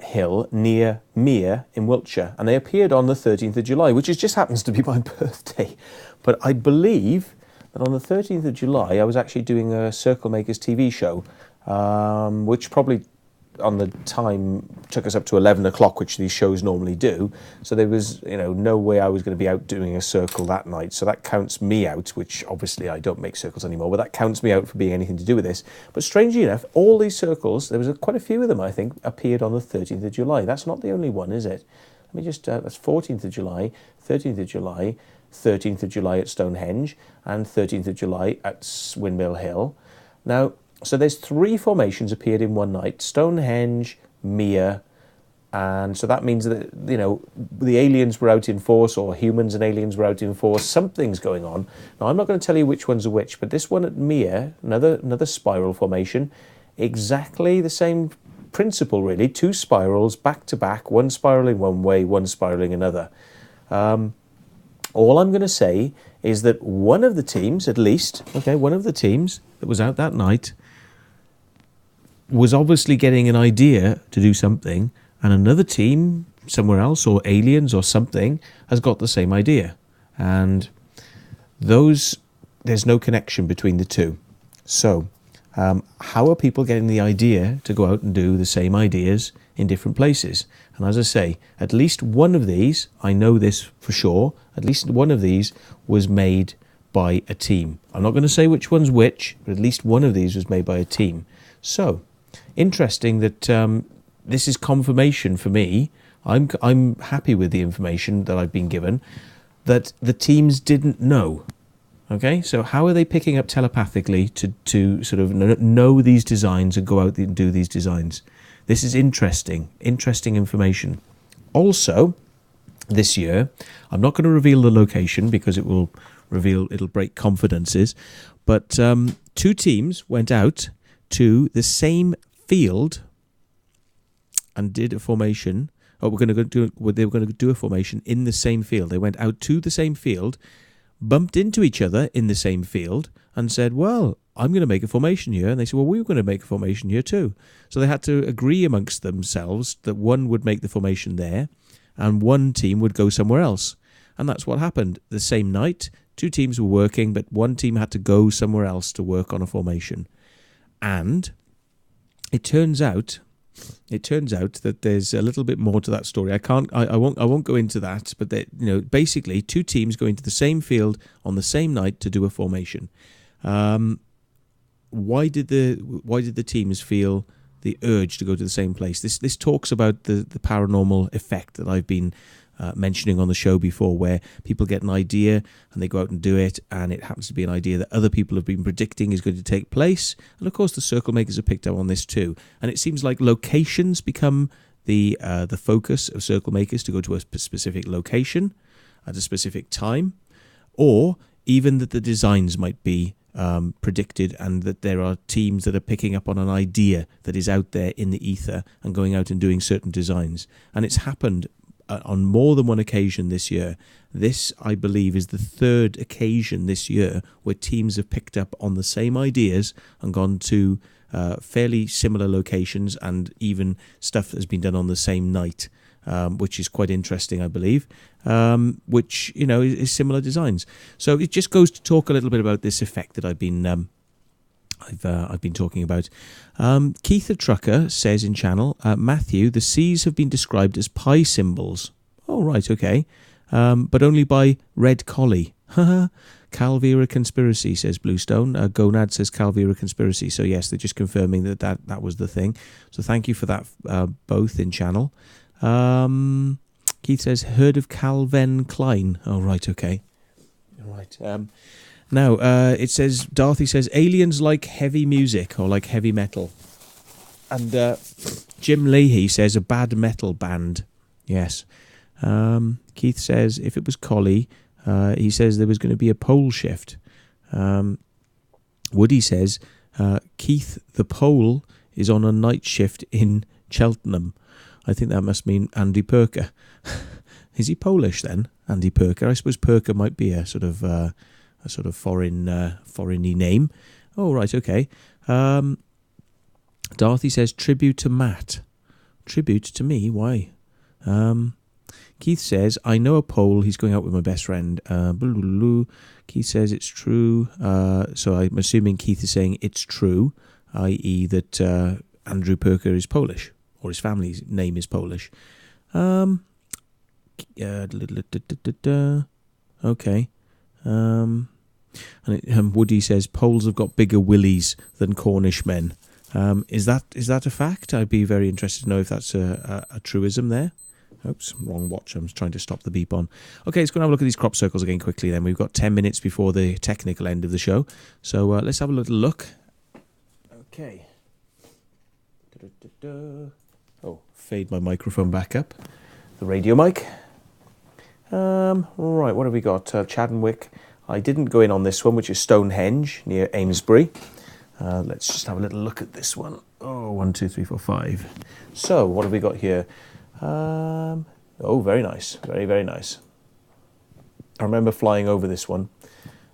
Hill near Mere in Wiltshire, and they appeared on the 13th of July, which just happens to be my birthday. But I believe that on the 13th of July I was actually doing a CirclemakersTV show, which probably on the time took us up to 11 o'clock, which these shows normally do. So there was, no way I was going to be out doing a circle that night. So that counts me out, which obviously I don't make circles anymore, but that counts me out for being anything to do with this. But strangely enough, all these circles, there was quite a few of them, I think, appeared on the 13th of July. That's not the only one, is it? Let me just, that's 14th of July, 13th of July, 13th of July at Stonehenge, and 13th of July at Windmill Hill. Now, so there's 3 formations appeared in one night: Stonehenge, Mere, and so that means that, the aliens were out in force, or humans and aliens were out in force. Something's going on. Now, I'm not going to tell you which ones are which, but this one at Mere, another spiral formation, exactly the same principle, really. 2 spirals back to back, one spiraling one way, one spiraling another. All I'm going to say is that one of the teams, at least, one of the teams that was out that night was obviously getting an idea to do something, and another team somewhere else, or aliens or something, has got the same idea. And there's no connection between the two. So how are people getting the idea to go out and do the same ideas in different places? And as I say, at least one of these, I know this for sure, at least one of these was made by a team. I'm not going to say which one's which, but at least one of these was made by a team. So, interesting that this is confirmation for me. I'm happy with the information that I've been given, that the teams didn't know. Okay, so how are they picking up telepathically to sort of know these designs and go out and do these designs? This is interesting information. Also, this year, I'm not going to reveal the location because it'll break confidences, but 2 teams went out to the same field and did a formation. They were going to do a formation in the same field. They went out to the same field, bumped into each other in the same field, and said, well, I'm going to make a formation here. And they said, well, we were going to make a formation here too. So they had to agree amongst themselves that one would make the formation there and one team would go somewhere else. And that's what happened. The same night, 2 teams were working, but one team had to go somewhere else to work on a formation. And it turns out that there's a little bit more to that story. I won't go into that, but basically 2 teams going to the same field on the same night to do a formation. Why did the teams feel the urge to go to the same place? This talks about the paranormal effect that I've been mentioning on the show before, where people get an idea and they go out and do it, and it happens to be an idea that other people have been predicting is going to take place. And of course the circle makers have picked up on this too, and it seems like locations become the focus of circle makers, to go to a specific location at a specific time, or even that the designs might be predicted, and that there are teams that are picking up on an idea that is out there in the ether and going out and doing certain designs. And it's happened on more than one occasion this year. This, I believe, is the third occasion this year where teams have picked up on the same ideas and gone to fairly similar locations, and even stuff that has been done on the same night, which is quite interesting, I believe, which, is similar designs. So it just goes to talk a little bit about this effect that I've been talking about. Keith the Trucker says in channel, Matthew, the C's have been described as pi symbols. Oh, right, okay. But only by Red Collie. Calvera conspiracy, says Bluestone. Gonad says Calvera conspiracy. So yes, they're just confirming that was the thing. So thank you for that, both in channel. Keith says, heard of Calvin Klein. Oh, right, okay. Right. Now, it says, Dorothy says, aliens like heavy music or like heavy metal. And Jim Leahy says, a bad metal band. Yes. Keith says, if it was Collie, he says there was going to be a pole shift. Woody says, Keith the Pole is on a night shift in Cheltenham. I think that must mean Andy Perker. Is he Polish then, Andy Perker? I suppose Perker might be a sort of foreign-y name. Oh, right, okay. Dorothy says, tribute to Matt. Tribute to me? Why? Keith says, I know a Pole. He's going out with my best friend. Keith says, it's true. So I'm assuming Keith is saying it's true, i.e. that Andrew Perker is Polish, or his family's name is Polish. Okay. And Woody says, Poles have got bigger willies than Cornish men. Is that a fact? I'd be very interested to know if that's a truism there. Oops, wrong watch. I'm trying to stop the beep on. Okay, let's go and have a look at these crop circles again quickly then. We've got 10 minutes before the technical end of the show. So let's have a little look. Okay. Oh, fade my microphone back up. The radio mic. Right, what have we got? Chaddenwick. I didn't go in on this one, which is Stonehenge near Amesbury. Let's just have a little look at this one. Oh, 1, 2, 3, 4, 5. So, what have we got here? Oh, very nice. Very, very nice. I remember flying over this one.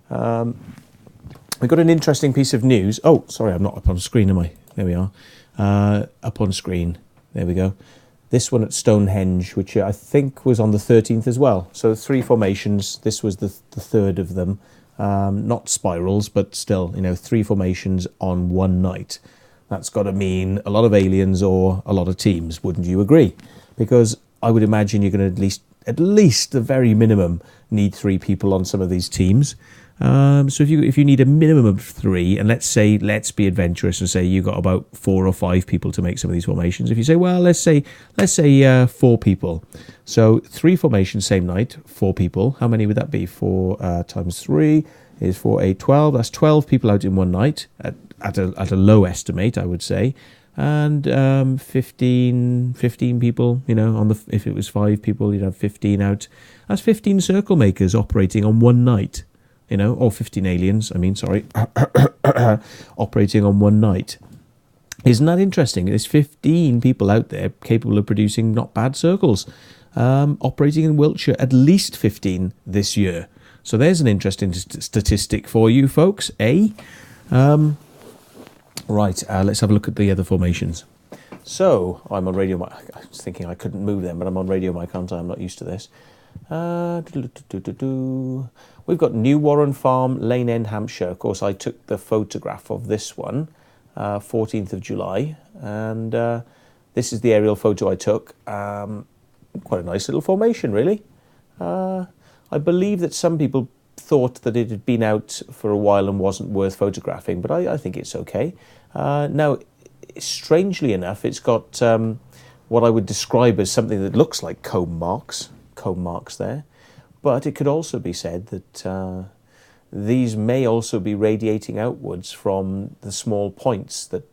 We got an interesting piece of news. Oh, sorry, I'm not up on screen, am I? There we are. Up on screen. There we go. This one at Stonehenge, which I think was on the 13th as well. So 3 formations. This was the third of them. Not spirals, but still, 3 formations on one night. That's got to mean a lot of aliens or a lot of teams, wouldn't you agree? Because I would imagine you're going to at least the very minimum need 3 people on some of these teams. So if you need a minimum of 3, and let's be adventurous and say you got about 4 or 5 people to make some of these formations. If you say, well, let's say 4 people. So 3 formations same night, 4 people. How many would that be? 4 times 3 is 4, 8, 12. That's 12 people out in one night at a low estimate, I would say. And 15 people, if it was 5 people, you'd have 15 out. That's 15 circle makers operating on one night. Or 15 aliens, operating on one night. Isn't that interesting? There's 15 people out there capable of producing not bad circles, operating in Wiltshire, at least 15 this year. So there's an interesting statistic for you folks, eh? Right, let's have a look at the other formations. So, I'm on radio mic. I was thinking I couldn't move them, but I'm on radio mic, aren't I? I'm not used to this. We've got New Warren Farm, Lane End, Hampshire. Of course, I took the photograph of this one, 14th of July, and this is the aerial photo I took. Quite a nice little formation, really. I believe that some people thought that it had been out for a while and wasn't worth photographing, but I think it's okay. Now, strangely enough, it's got what I would describe as something that looks like comb marks there. But it could also be said that these may also be radiating outwards from the small points that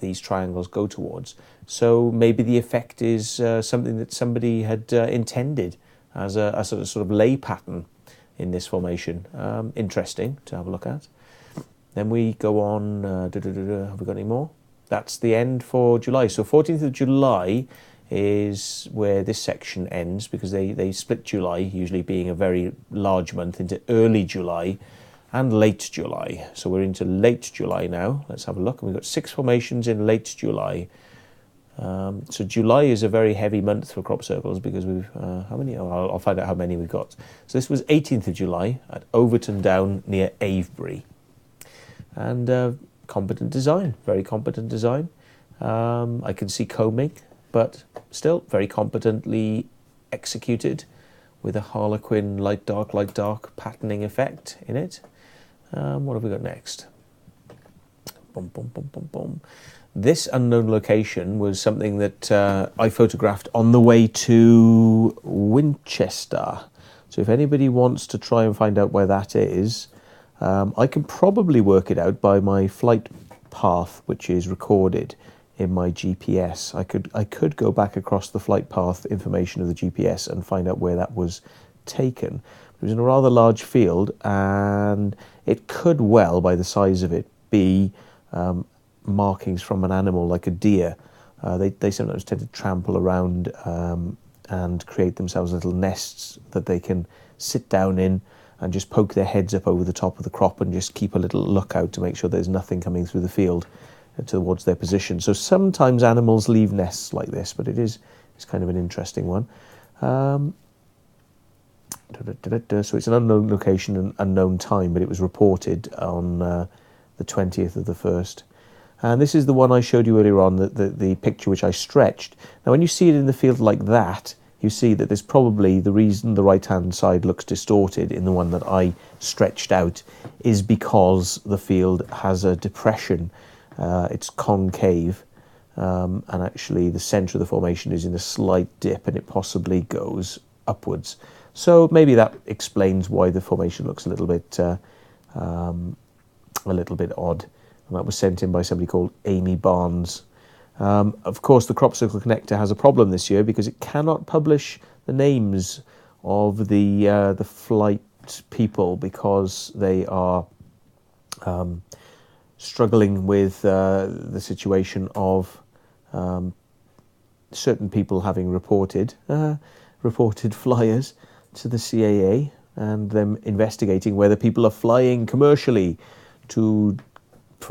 these triangles go towards. So maybe the effect is something that somebody had intended as a sort of lay pattern in this formation. Interesting to have a look at. Then we go on. Have we got any more? That's the end for July. So 14th of July is where this section ends, because they split July, usually being a very large month, into early July and late July. So we're into late July now. Let's have a look. And we've got 6 formations in late July. So July is a very heavy month for crop circles, because we've, how many? Oh, I'll find out how many we've got. So this was 18th of July at Overton Down near Avebury. And competent design, very competent design. I can see combing, but still very competently executed, with a harlequin light dark patterning effect in it. What have we got next? Boom, boom, boom, boom, boom. This unknown location was something that I photographed on the way to Winchester. So if anybody wants to try and find out where that is, I can probably work it out by my flight path, which is recorded in my GPS. I could go back across the flight path information of the GPS and find out where that was taken. It was in a rather large field, and it could well, by the size of it, be markings from an animal like a deer. They sometimes tend to trample around and create themselves little nests that they can sit down in and just poke their heads up over the top of the crop and just keep a little lookout to make sure there's nothing coming through the field towards their position. So sometimes animals leave nests like this, but it's kind of an interesting one. So it's an unknown location and unknown time, but it was reported on the 20th of the 1st. And this is the one I showed you earlier on, the picture which I stretched. Now when you see it in the field like that, you see that there's probably the reason the right-hand side looks distorted in the one that I stretched out is because the field has a depression. It's concave, and actually the centre of the formation is in a slight dip, and it possibly goes upwards. So maybe that explains why the formation looks a little bit odd. And that was sent in by somebody called Amy Barnes. Of course, the Crop Circle Connector has a problem this year because it cannot publish the names of the flight people, because they are struggling with the situation of certain people having reported flyers to the CAA, and them investigating whether people are flying commercially for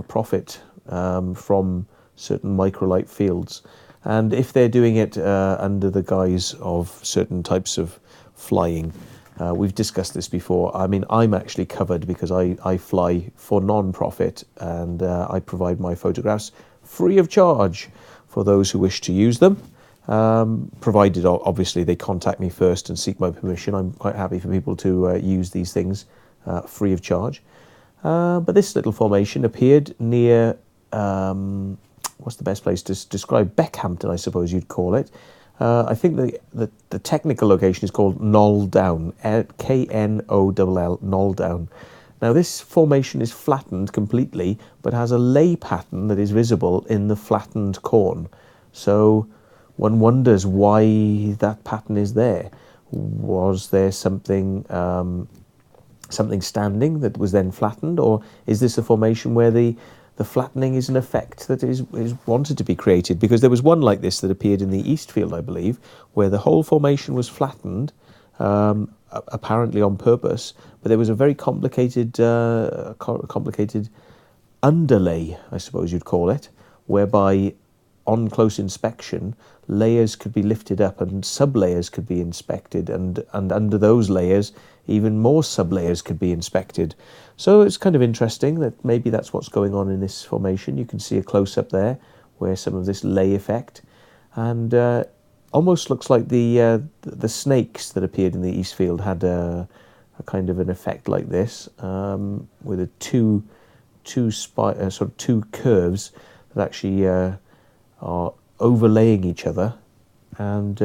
profit from certain microlight fields, and if they're doing it under the guise of certain types of flying. We've discussed this before. I mean, I'm actually covered because I fly for non-profit, and I provide my photographs free of charge for those who wish to use them, provided obviously they contact me first and seek my permission. I'm quite happy for people to use these things free of charge. But this little formation appeared near, what's the best place to describe? Beckhampton, I suppose you'd call it. I think the technical location is called Knoll Down, Knoll, Knoll Down. Now this formation is flattened completely, but has a lay pattern that is visible in the flattened corn. So one wonders why that pattern is there. Was there something standing that was then flattened, or is this a formation where the flattening is an effect that is wanted to be created? Because there was one like this that appeared in the East Field, I believe, where the whole formation was flattened, apparently on purpose, but there was a very complicated underlay, I suppose you'd call it, whereby on close inspection layers could be lifted up and sub-layers could be inspected, and under those layers even more sub-layers could be inspected. So it's kind of interesting that maybe that's what's going on in this formation. You can see a close-up there where some of this lay effect, and almost looks like the snakes that appeared in the East Field had a kind of an effect like this, with a two curves that actually are overlaying each other and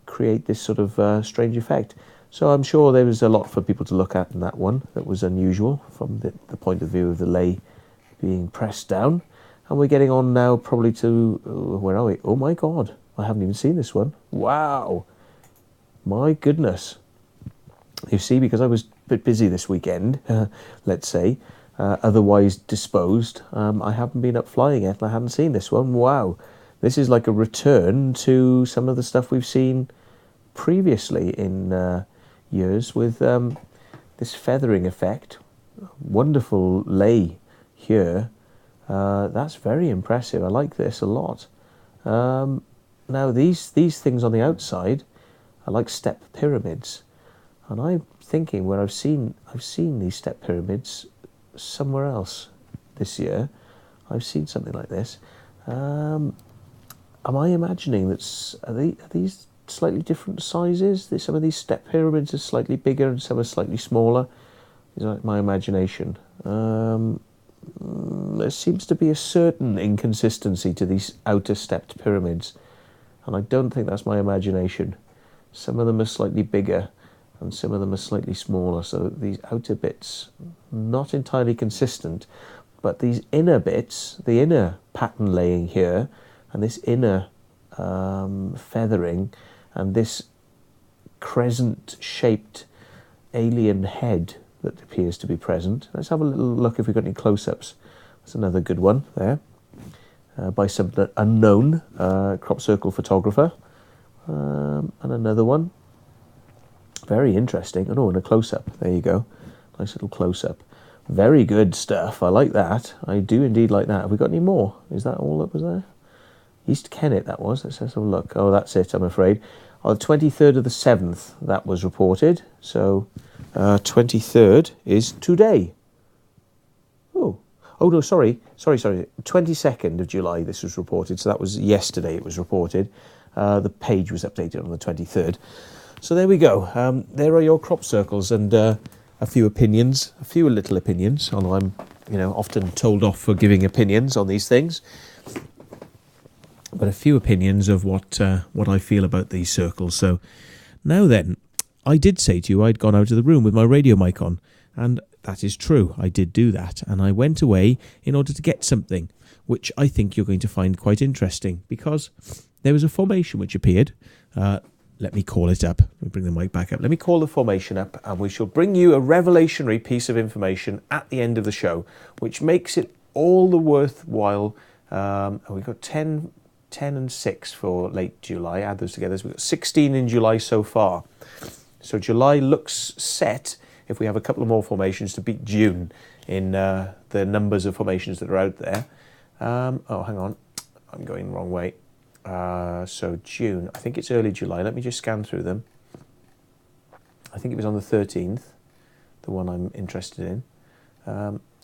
create this sort of strange effect. So I'm sure there was a lot for people to look at in that one that was unusual from the point of view of the lay being pressed down. And we're getting on now probably to, where are we? Oh my God, I haven't even seen this one. Wow, my goodness. You see, because I was a bit busy this weekend, let's say, otherwise disposed, I haven't been up flying yet and I haven't seen this one. Wow. This is like a return to some of the stuff we've seen previously in years with this feathering effect. Wonderful lay here. That's very impressive. I like this a lot. Now these things on the outside are like step pyramids, and I'm thinking where I've seen these step pyramids somewhere else this year. I've seen something like this. Am I imagining that are these slightly different sizes? Some of these step pyramids are slightly bigger and some are slightly smaller. Is that my imagination? There seems to be a certain inconsistency to these outer stepped pyramids, and I don't think that's my imagination. Some of them are slightly bigger and some of them are slightly smaller, so these outer bits not entirely consistent, but these inner bits, the inner pattern laying here and this inner feathering and this crescent shaped alien head that appears to be present. Let's have a little look if we've got any close-ups. That's another good one there, by some unknown crop circle photographer. And another one, very interesting. Oh, and a close-up. There you go. Nice little close-up. Very good stuff. I like that. I do indeed like that. Have we got any more? Is that all that was there? East Kennet, that was. Let's have a look. Oh, that's it, I'm afraid. On the 23rd of the 7th, that was reported. So, 23rd is today. Oh no, sorry. 22nd of July, this was reported. So that was yesterday it was reported. The page was updated on the 23rd. So there we go. There are your crop circles and a few little opinions. Although I'm, often told off for giving opinions on these things. But a few opinions of what I feel about these circles. So now then, I did say to you I'd gone out of the room with my radio mic on, and that is true. I did do that, and I went away in order to get something, which I think you're going to find quite interesting, because there was a formation which appeared. Let me call it up. Let me bring the mic back up. Let me call the formation up, and we shall bring you a revelationary piece of information at the end of the show, which makes it all the worthwhile. We've got 10 and 6 for late July. Add those together. So we've got 16 in July so far. So July looks set, if we have a couple of more formations, to beat June in the numbers of formations that are out there. Oh, hang on. I'm going the wrong way. So June, I think it's early July. Let me just scan through them. I think it was on the 13th, the one I'm interested in.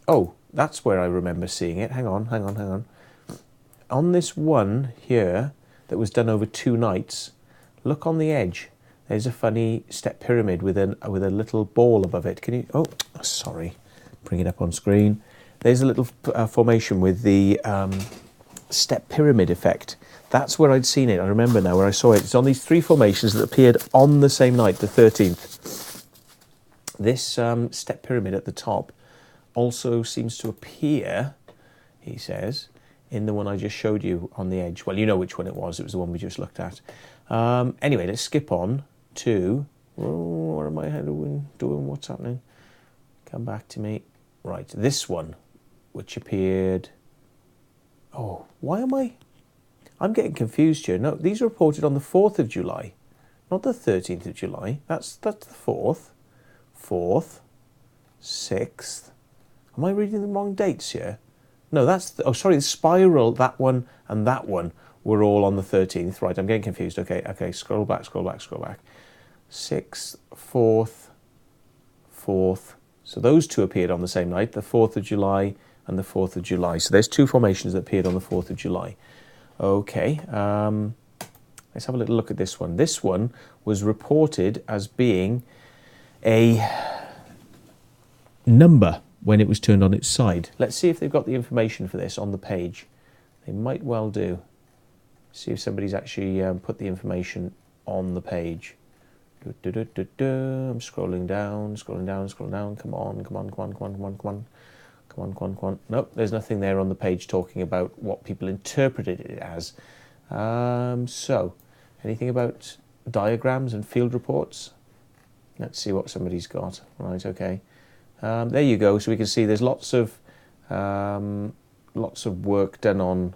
Oh, that's where I remember seeing it. Hang on. On this one here that was done over 2 nights, look on the edge. There's a funny step pyramid with a little ball above it. Can you? Oh, sorry. Bring it up on screen. There's a little formation with the step pyramid effect. That's where I'd seen it. I remember now where I saw it. It's on these 3 formations that appeared on the same night, the 13th. This step pyramid at the top also seems to appear, he says, in the one I just showed you on the edge. Well, you know which one it was. It was the one we just looked at. Anyway, let's skip on to... what am I doing? What's happening? Come back to me. Right, this one, which appeared... Oh, why am I... I'm getting confused here. No, these are reported on the 4th of July, not the 13th of July. That's the 4th. 4th. 6th. Am I reading the wrong dates here? No, that's... the spiral, that one and that one were all on the 13th. Right, I'm getting confused. Okay, scroll back. 6th, 4th, 4th. So those 2 appeared on the same night, the 4th of July and the 4th of July. So there's 2 formations that appeared on the 4th of July. Okay, let's have a little look at this one. This one was reported as being a number when it was turned on its side. Let's see if they've got the information for this on the page. They might well do. See if somebody's actually put the information on the page. I'm scrolling down. Come on. Nope, there's nothing there on the page talking about what people interpreted it as. So, anything about diagrams and field reports? Let's see what somebody's got. Right, okay. There you go. So we can see there's lots of work done on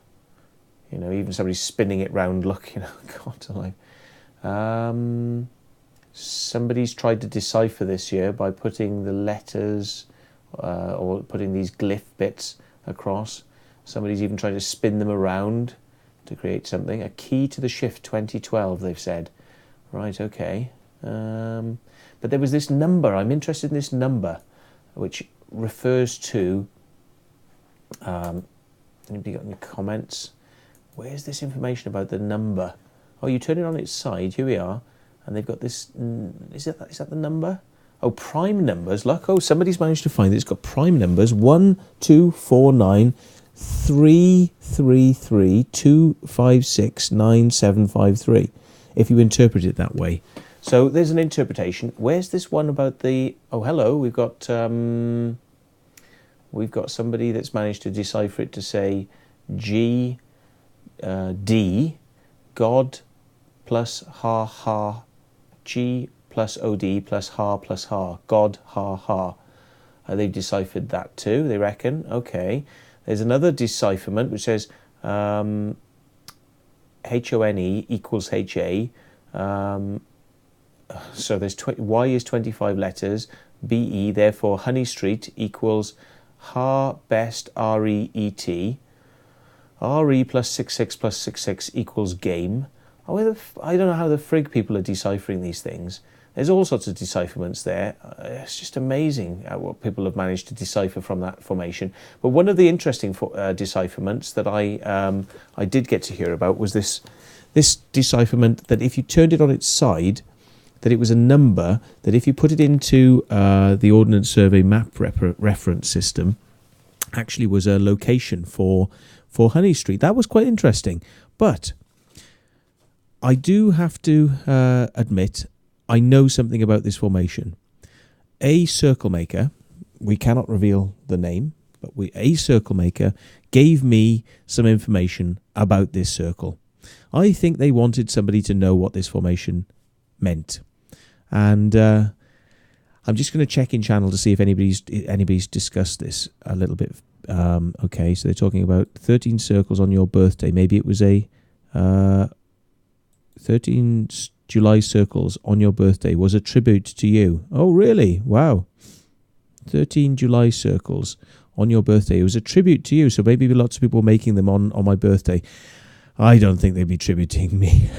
You know, even somebody spinning it round, look, you know, God alive. Somebody's tried to decipher this year by putting the letters or putting these glyph bits across. Somebody's even tried to spin them around to create something. A key to the shift 2012, they've said. Right, okay. But there was this number. I'm interested in this number, which refers to... anybody got any comments? Where's this information about the number? Oh, you turn it on its side. Here we are. And they've got this... Is that the number? Oh, prime numbers. Look, oh, somebody's managed to find it. It's got prime numbers. 1, 2, 4, 9, 3, 3, 3, 2, 5, 6, 9, 7, 5, 3. If you interpret it that way. So there's an interpretation. Where's this one about the... Oh, hello. We've got somebody that's managed to decipher it to say G, D, God plus ha ha, G plus OD plus ha, God ha ha. They've deciphered that too, they reckon. Okay. There's another decipherment which says HONE equals HA. So there's Y is 25 letters, BE, therefore Honey Street equals Ha best REET. RE plus 66 plus 66 equals game. I don't know how the frig people are deciphering these things. There's all sorts of decipherments there. It's just amazing what people have managed to decipher from that formation. But one of the interesting decipherments that I did get to hear about was this decipherment that if you turned it on its side, that it was a number that if you put it into the Ordnance Survey map reference system, actually was a location for Honey Street. That was quite interesting. But I do have to admit, I know something about this formation. A circle maker, we cannot reveal the name, but a circle maker gave me some information about this circle. I think they wanted somebody to know what this formation meant. And I'm just going to check in channel to see if anybody's discussed this a little bit. Okay, so they're talking about 13 circles on your birthday. Maybe it was a 13 July circles on your birthday was a tribute to you. Oh, really? Wow. 13 July circles on your birthday. It was a tribute to you. So maybe lots of people were making them on my birthday. I don't think they'd be tributing me.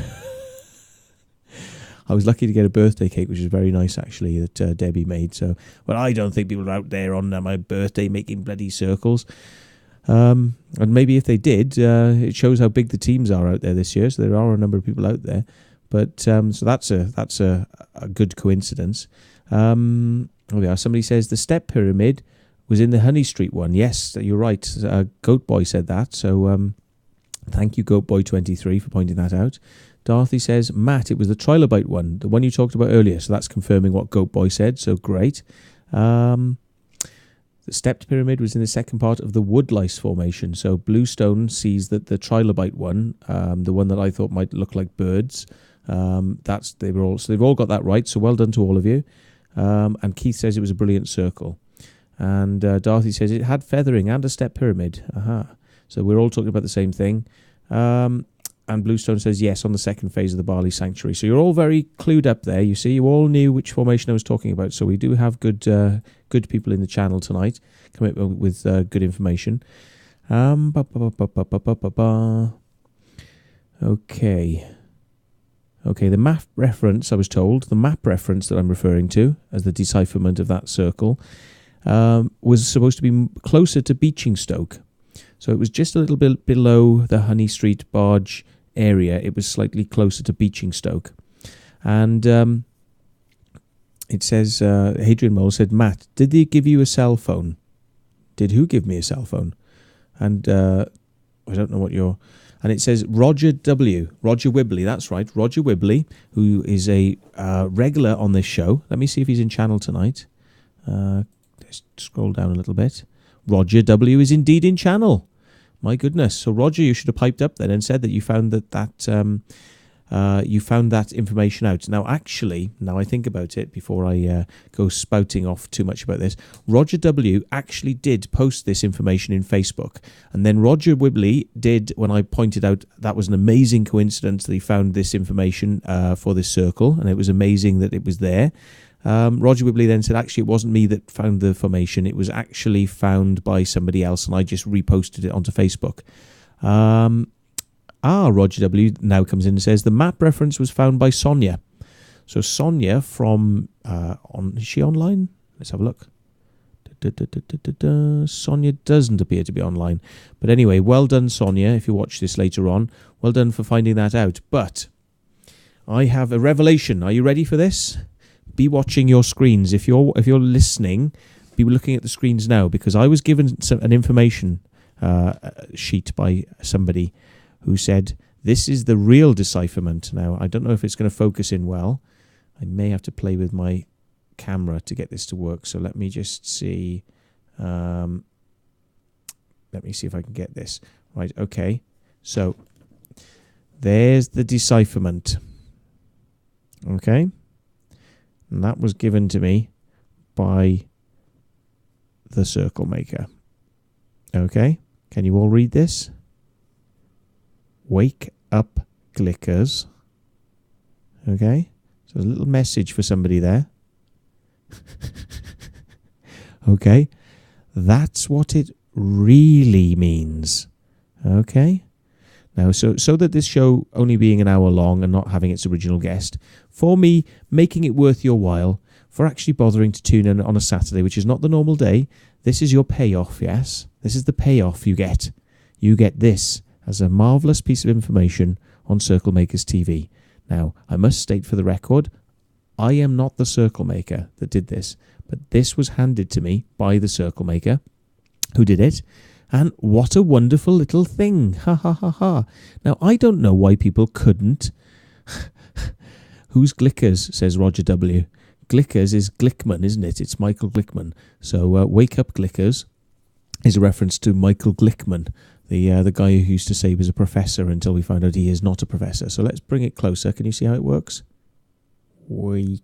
I was lucky to get a birthday cake, which is very nice, actually, that Debbie made. So, but I don't think people are out there on my birthday making bloody circles. And maybe if they did, it shows how big the teams are out there this year. So there are a number of people out there. But so that's a good coincidence. Oh, somebody says the step pyramid was in the Honey Street one. Yes, you're right. Goat Boy said that. So thank you, Goat Boy 23, for pointing that out. Dorothy says, Matt, it was the trilobite one, the one you talked about earlier. So that's confirming what Goat Boy said. So great. The stepped pyramid was in the second part of the woodlice formation. So Bluestone sees that the trilobite one, the one that I thought might look like birds, they've all got that right. So well done to all of you. And Keith says it was a brilliant circle. And Dorothy says it had feathering and a step pyramid. Aha. So we're all talking about the same thing. And Bluestone says yes on the second phase of the Barley Sanctuary. So you're all very clued up there. You see, you all knew which formation I was talking about. So we do have good people in the channel tonight coming up with good information. Okay. Okay, the map reference, I was told, the map reference that I'm referring to as the decipherment of that circle was supposed to be closer to Beechingstoke. So it was just a little bit below the Honey Street barge area. It was slightly closer to Beechingstoke. And it says, Hadrian Mole said, Matt, did they give you a cell phone? Did who give me a cell phone? And I don't know what your... And it says Roger W. Roger Wibley, that's right. Roger Wibley, who is a regular on this show. Let me see if he's in channel tonight. Let's scroll down a little bit. Roger W. is indeed in channel. My goodness. So, Roger, you should have piped up then and said that you found that you found that information out. Now, actually, now I think about it, before I go spouting off too much about this, Roger W. actually did post this information in Facebook. And then Roger Wibley did, when I pointed out that was an amazing coincidence that he found this information for this circle, and it was amazing that it was there. Roger Wibley then said, actually, it wasn't me that found the formation. It was actually found by somebody else, and I just reposted it onto Facebook. Roger W. now comes in and says, the map reference was found by Sonia. So Sonia from, is she online? Let's have a look. Sonia doesn't appear to be online. But anyway, well done, Sonia, if you watch this later on. Well done for finding that out. But I have a revelation. Are you ready for this? Be watching your screens. If you're listening, be looking at the screens now, because I was given an information sheet by somebody who said, this is the real decipherment. Now, I don't know if it's going to focus in well. I may have to play with my camera to get this to work. So let me just see. Let me see if I can get this. Right, okay. So there's the decipherment. Okay. And that was given to me by the Circle Maker. Okay. Can you all read this? Wake up, Glickers. Okay. So a little message for somebody there. Okay. That's what it really means. Okay. Now, so that this show only being an hour long and not having its original guest, for me, making it worth your while, for actually bothering to tune in on a Saturday, which is not the normal day, this is your payoff, yes? This is the payoff you get. You get this as a marvellous piece of information on Circle Makers TV. Now, I must state for the record, I am not the Circle Maker that did this, but this was handed to me by the Circle Maker who did it. And what a wonderful little thing. Ha ha ha ha. Now, I don't know why people couldn't. Who's Glickers, says Roger W. Glickers is Glickman, isn't it? It's Michael Glickman. So, Wake Up Glickers is a reference to Michael Glickman, the guy who used to say he was a professor until we found out he is not a professor. So let's bring it closer. Can you see how it works? Wake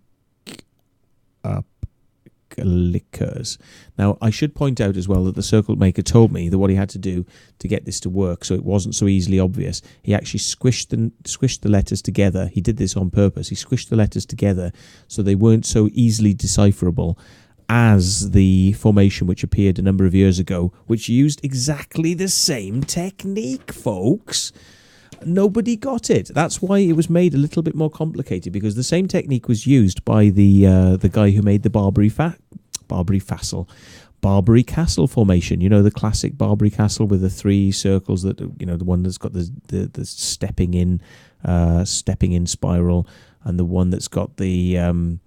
up. Glickers. Now, I should point out as well that the Circle Maker told me that what he had to do to get this to work, so it wasn't so easily obvious, he actually squished the letters together. He did this on purpose. He squished the letters together so they weren't so easily decipherable as the formation which appeared a number of years ago, which used exactly the same technique, folks. Nobody got it. That's why it was made a little bit more complicated, because the same technique was used by the guy who made the Barbary Castle formation. You know, the classic Barbary Castle with the three circles that, you know, the one that's got the stepping in spiral, and the one that's got the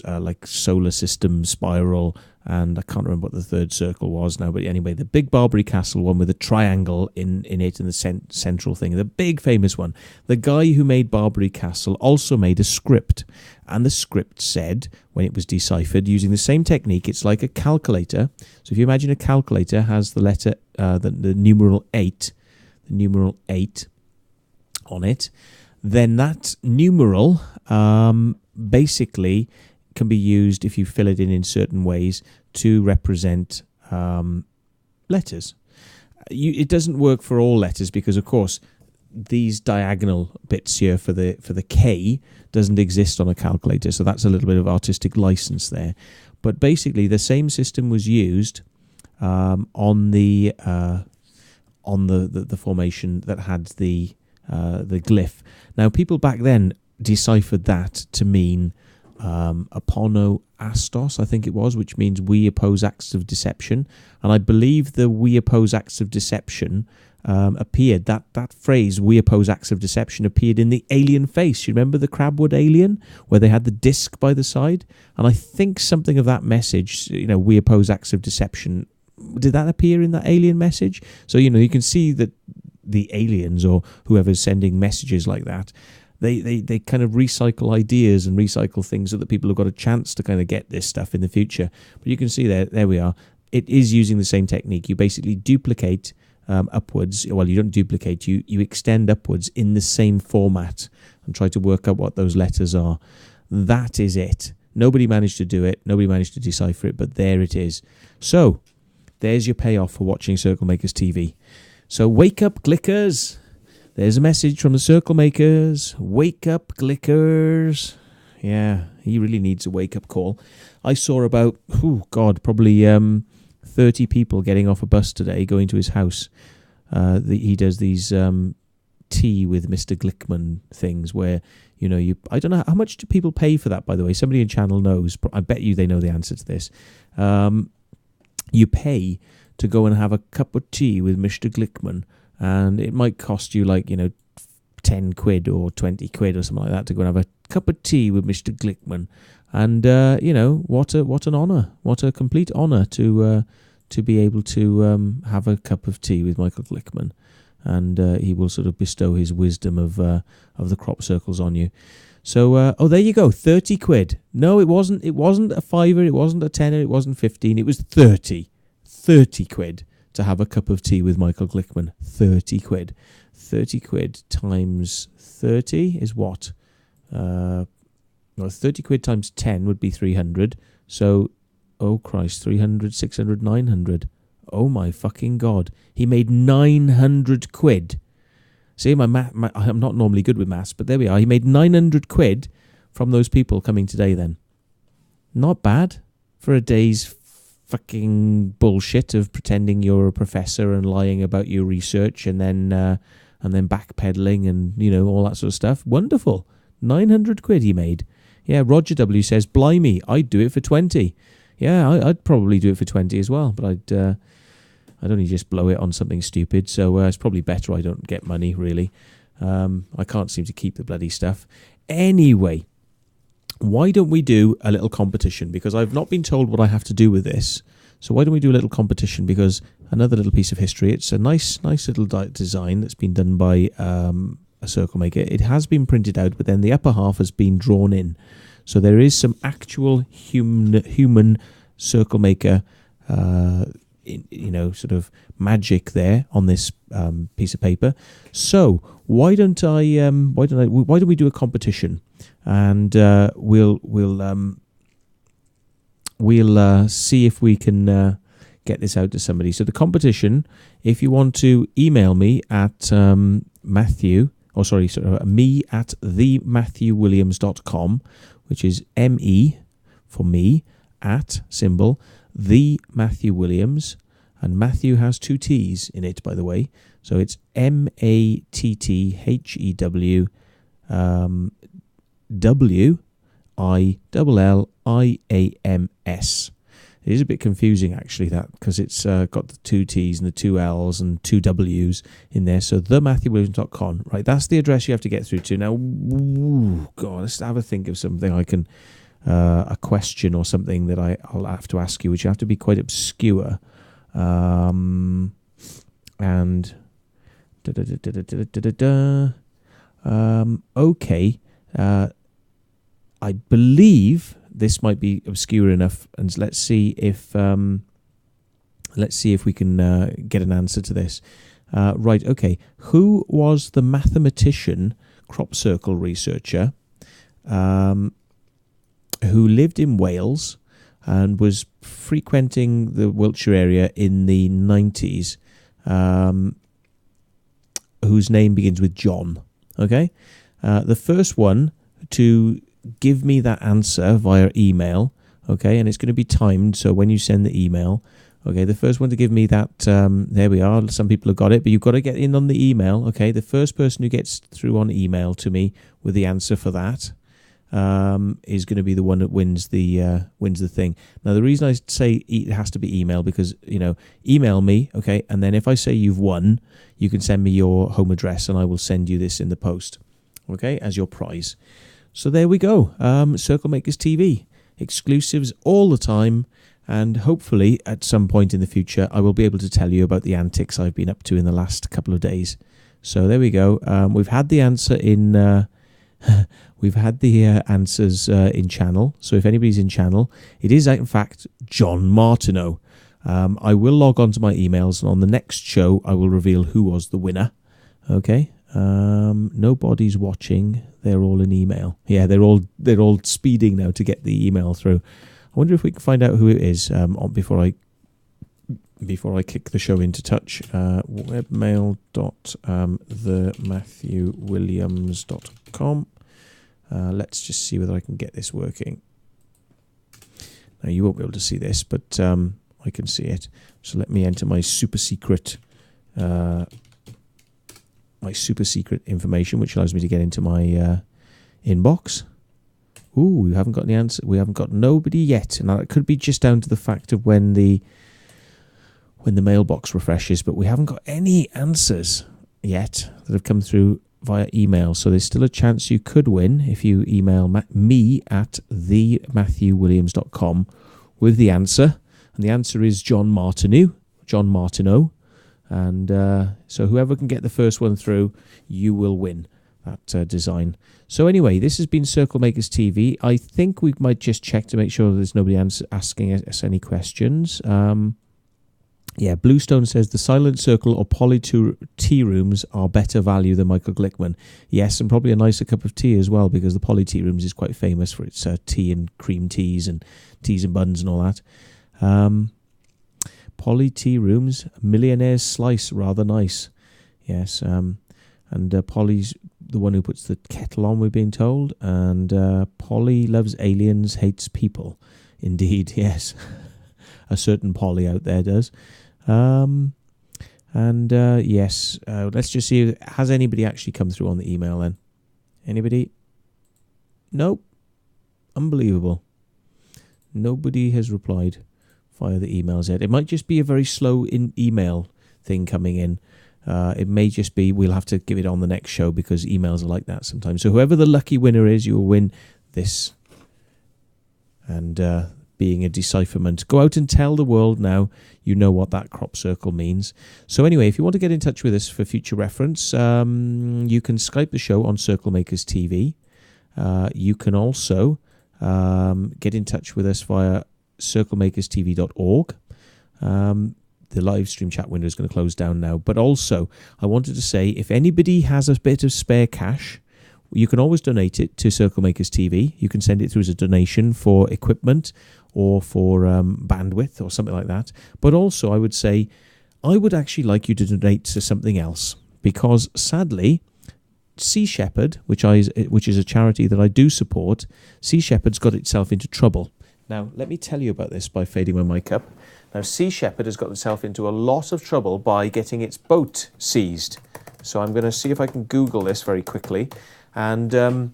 like solar system spiral, and I can't remember what the third circle was now, but anyway, the big Barbary Castle one with a triangle in it and the central thing, the big famous one. The guy who made Barbary Castle also made a script, and the script said, when it was deciphered using the same technique, it's like a calculator. So if you imagine a calculator has the letter, the numeral 8 on it, then that numeral basically can be used, if you fill it in certain ways, to represent letters. It doesn't work for all letters, because of course these diagonal bits here for the K doesn't exist on a calculator, so that's a little bit of artistic license there. But basically the same system was used on the formation that had the glyph. Now, people back then deciphered that to mean apono astos, I think it was, which means we oppose acts of deception. And I believe the we oppose acts of deception appeared, that phrase, we oppose acts of deception, appeared in the Alien Face. You remember the Crabwood Alien, where they had the disc by the side? And I think something of that message, you know, we oppose acts of deception, did that appear in that alien message? So, you know, you can see that the aliens or whoever's sending messages like that, they kind of recycle ideas and recycle things so that people have got a chance to kind of get this stuff in the future. But you can see there we are. it is using the same technique. You basically duplicate upwards. Well, you don't duplicate. You extend upwards in the same format and try to work out what those letters are. That is it. Nobody managed to do it. Nobody managed to decipher it, but there it is. So there's your payoff for watching Circlemakers TV. So wake up, clickers. There's a message from the Circle Makers. Wake up, clickers. Yeah, he really needs a wake-up call. I saw about, probably 30 people getting off a bus today, going to his house. He does these tea with Mr. Glickman things where, I don't know, how much do people pay for that, by the way? Somebody in channel knows. I bet you they know the answer to this. You pay to go and have a cup of tea with Mr. Glickman, and it might cost you 10 quid or 20 quid or something like that to go and have a cup of tea with Mr. Glickman. And, what an honour. What a complete honour to be able to have a cup of tea with Michael Glickman. And he will sort of bestow his wisdom of the crop circles on you. So, there you go, 30 quid. No, it wasn't a fiver, it wasn't a tenner, it wasn't 15, it was 30. 30 quid to have a cup of tea with Michael Glickman. 30 quid. 30 quid times 30 is what? 30 quid times 10 would be 300. So, oh Christ, 300, 600, 900. Oh my fucking God. He made 900 quid. See, I'm not normally good with maths, but there we are. He made 900 quid from those people coming today then. Not bad for a day's fucking bullshit of pretending you're a professor and lying about your research and then backpedaling and, all that sort of stuff. Wonderful. 900 quid he made. Yeah, Roger W says, blimey, I'd do it for 20. Yeah, I'd probably do it for 20 as well, but I'd only just blow it on something stupid, so it's probably better I don't get money, really. I can't seem to keep the bloody stuff. Anyway, why don't we do a little competition? Because I've not been told what I have to do with this. So why don't we do a little competition? Because another little piece of history. It's a nice little design that's been done by a circle maker. It has been printed out, but then the upper half has been drawn in. So there is some actual human circle maker, sort of magic there on this piece of paper. So why don't we do a competition, and we'll see if we can get this out to somebody. So the competition, if you want to email me at me at thematthewwilliams.com, which is ME for me at symbol the Matthew Williams, and Matthew has 2 T's in it, by the way. So it's MATTHEW WILLIAMS. It is a bit confusing, actually, that, because it's got the 2 T's and the 2 L's and 2 W's in there. So thematthewwilliams.com. Right, that's the address you have to get through to. Now, God, let's have a think of something I can, a question or something that I'll have to ask you, which you have to be quite obscure. Okay. I believe this might be obscure enough, and let's see if we can get an answer to this. Right, okay. Who was the mathematician, crop circle researcher, who lived in Wales and was frequenting the Wiltshire area in the 90s, whose name begins with John? Okay, the first one to give me that answer via email, okay, and it's going to be timed, so when you send the email, okay, the first one to give me that, there we are, some people have got it, but you've got to get in on the email, okay, the first person who gets through on email to me with the answer for that is going to be the one that wins the thing. Now, the reason I say it has to be email, because, email me, okay, and then if I say you've won, you can send me your home address and I will send you this in the post, okay, as your prize. So there we go. Circle Makers TV. Exclusives all the time. And hopefully at some point in the future, I will be able to tell you about the antics I've been up to in the last couple of days. So there we go. We've had the answer in... we've had the answers in channel. So if anybody's in channel, it is in fact John Martineau. I will log on to my emails, and on the next show, I will reveal who was the winner. Okay. Nobody's watching. They're all in email. Yeah, they're all speeding now to get the email through. I wonder if we can find out who it is before I kick the show into touch. Webmail.thematthewwilliams.com. Let's just see whether I can get this working. Now, you won't be able to see this, but I can see it. So let me enter my super secret information, which allows me to get into my inbox. Ooh, we haven't got the answer. We haven't got nobody yet. Now, it could be just down to the fact of when the mailbox refreshes, but we haven't got any answers yet that have come through via email. So there's still a chance you could win if you email me at thematthewwilliams.com with the answer. And the answer is John Martineau. And so whoever can get the first one through, you will win that design. So anyway, this has been Circlemakers TV. I think we might just check to make sure there's nobody asking us any questions. Yeah, Bluestone says the Silent Circle or Poly tea rooms are better value than Michael Glickman. Yes, and probably a nicer cup of tea as well, because the Poly tea rooms is quite famous for its tea and cream teas and buns and all that. Poly tea rooms, Millionaire's Slice, rather nice. Yes, and Polly's the one who puts the kettle on, we're being told. And Polly loves aliens, hates people. Indeed, yes. A certain Polly out there does. Yes, let's just see. Has anybody actually come through on the email then? Anybody? Nope. Unbelievable. Nobody has replied via the emails yet. It might just be a very slow email thing coming in. It may just be we'll have to give it on the next show because emails are like that sometimes. So whoever the lucky winner is, you will win this. And being a decipherment, go out and tell the world now you know what that crop circle means. So anyway, if you want to get in touch with us for future reference, you can Skype the show on CirclemakersTV. You can also get in touch with us via CirclemakersTV.org. The live stream chat window is going to close down now. But also, I wanted to say, if anybody has a bit of spare cash, you can always donate it to Circlemakers TV. You can send it through as a donation for equipment or for bandwidth or something like that. But also, I would say, I would actually like you to donate to something else, because sadly, Sea Shepherd, which is a charity that I do support, Sea Shepherd's got itself into trouble. Now, let me tell you about this by fading my mic up. Now, Sea Shepherd has got itself into a lot of trouble by getting its boat seized. So I'm going to see if I can Google this very quickly. And